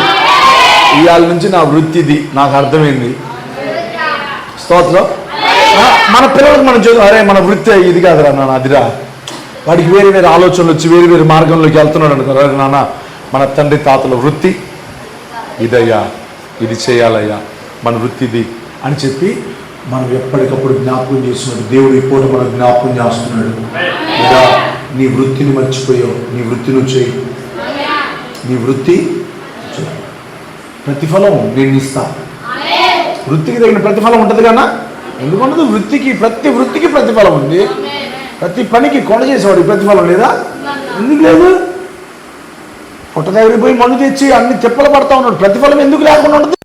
ఇవాళ నుంచి నా వృత్తి ఇది నాకు అర్థమైంది. స్తోత్రం. మన పిల్లలకు మనం చదువు అరే మన వృత్తి ఇది కాదురా నాన్న అదిరా. వాడికి వేరే వేరే ఆలోచనలు వచ్చి వేరే వేరే మార్గంలోకి వెళ్తున్నాడు అనుకున్నారు. అరే నాన్న మన తండ్రి తాతల వృత్తి ఇదయ్యా, ఇది చేయాలయ్యా, మన వృత్తి ఇది అని చెప్పి మనం ఎప్పటికప్పుడు జ్ఞాపకం చేస్తున్నాడు. దేవుడు ఇప్పుడు మనం జ్ఞాపకం చేస్తున్నాడు. ఇలా నీ వృత్తిని మర్చిపోయావు, నీ వృత్తి నువ్వు చేయి. నీ వృత్తి ప్రతిఫలం నేను ఇస్తా. వృత్తికి తగిన ప్రతిఫలం ఉంటుంది కన్నా ఎందుకుండదు? ప్రతి వృత్తికి ప్రతిఫలం ఉంది. ప్రతి పనికి కొండ చేసేవాడికి ప్రతిఫలం లేదా? ఎందుకు లేదు? పుట్ట దగ్గరికి పోయి మందు తెచ్చి అన్ని తిప్పలు పడతా ఉన్నాడు, ప్రతిఫలం ఎందుకు లేకుండా ఉండదు?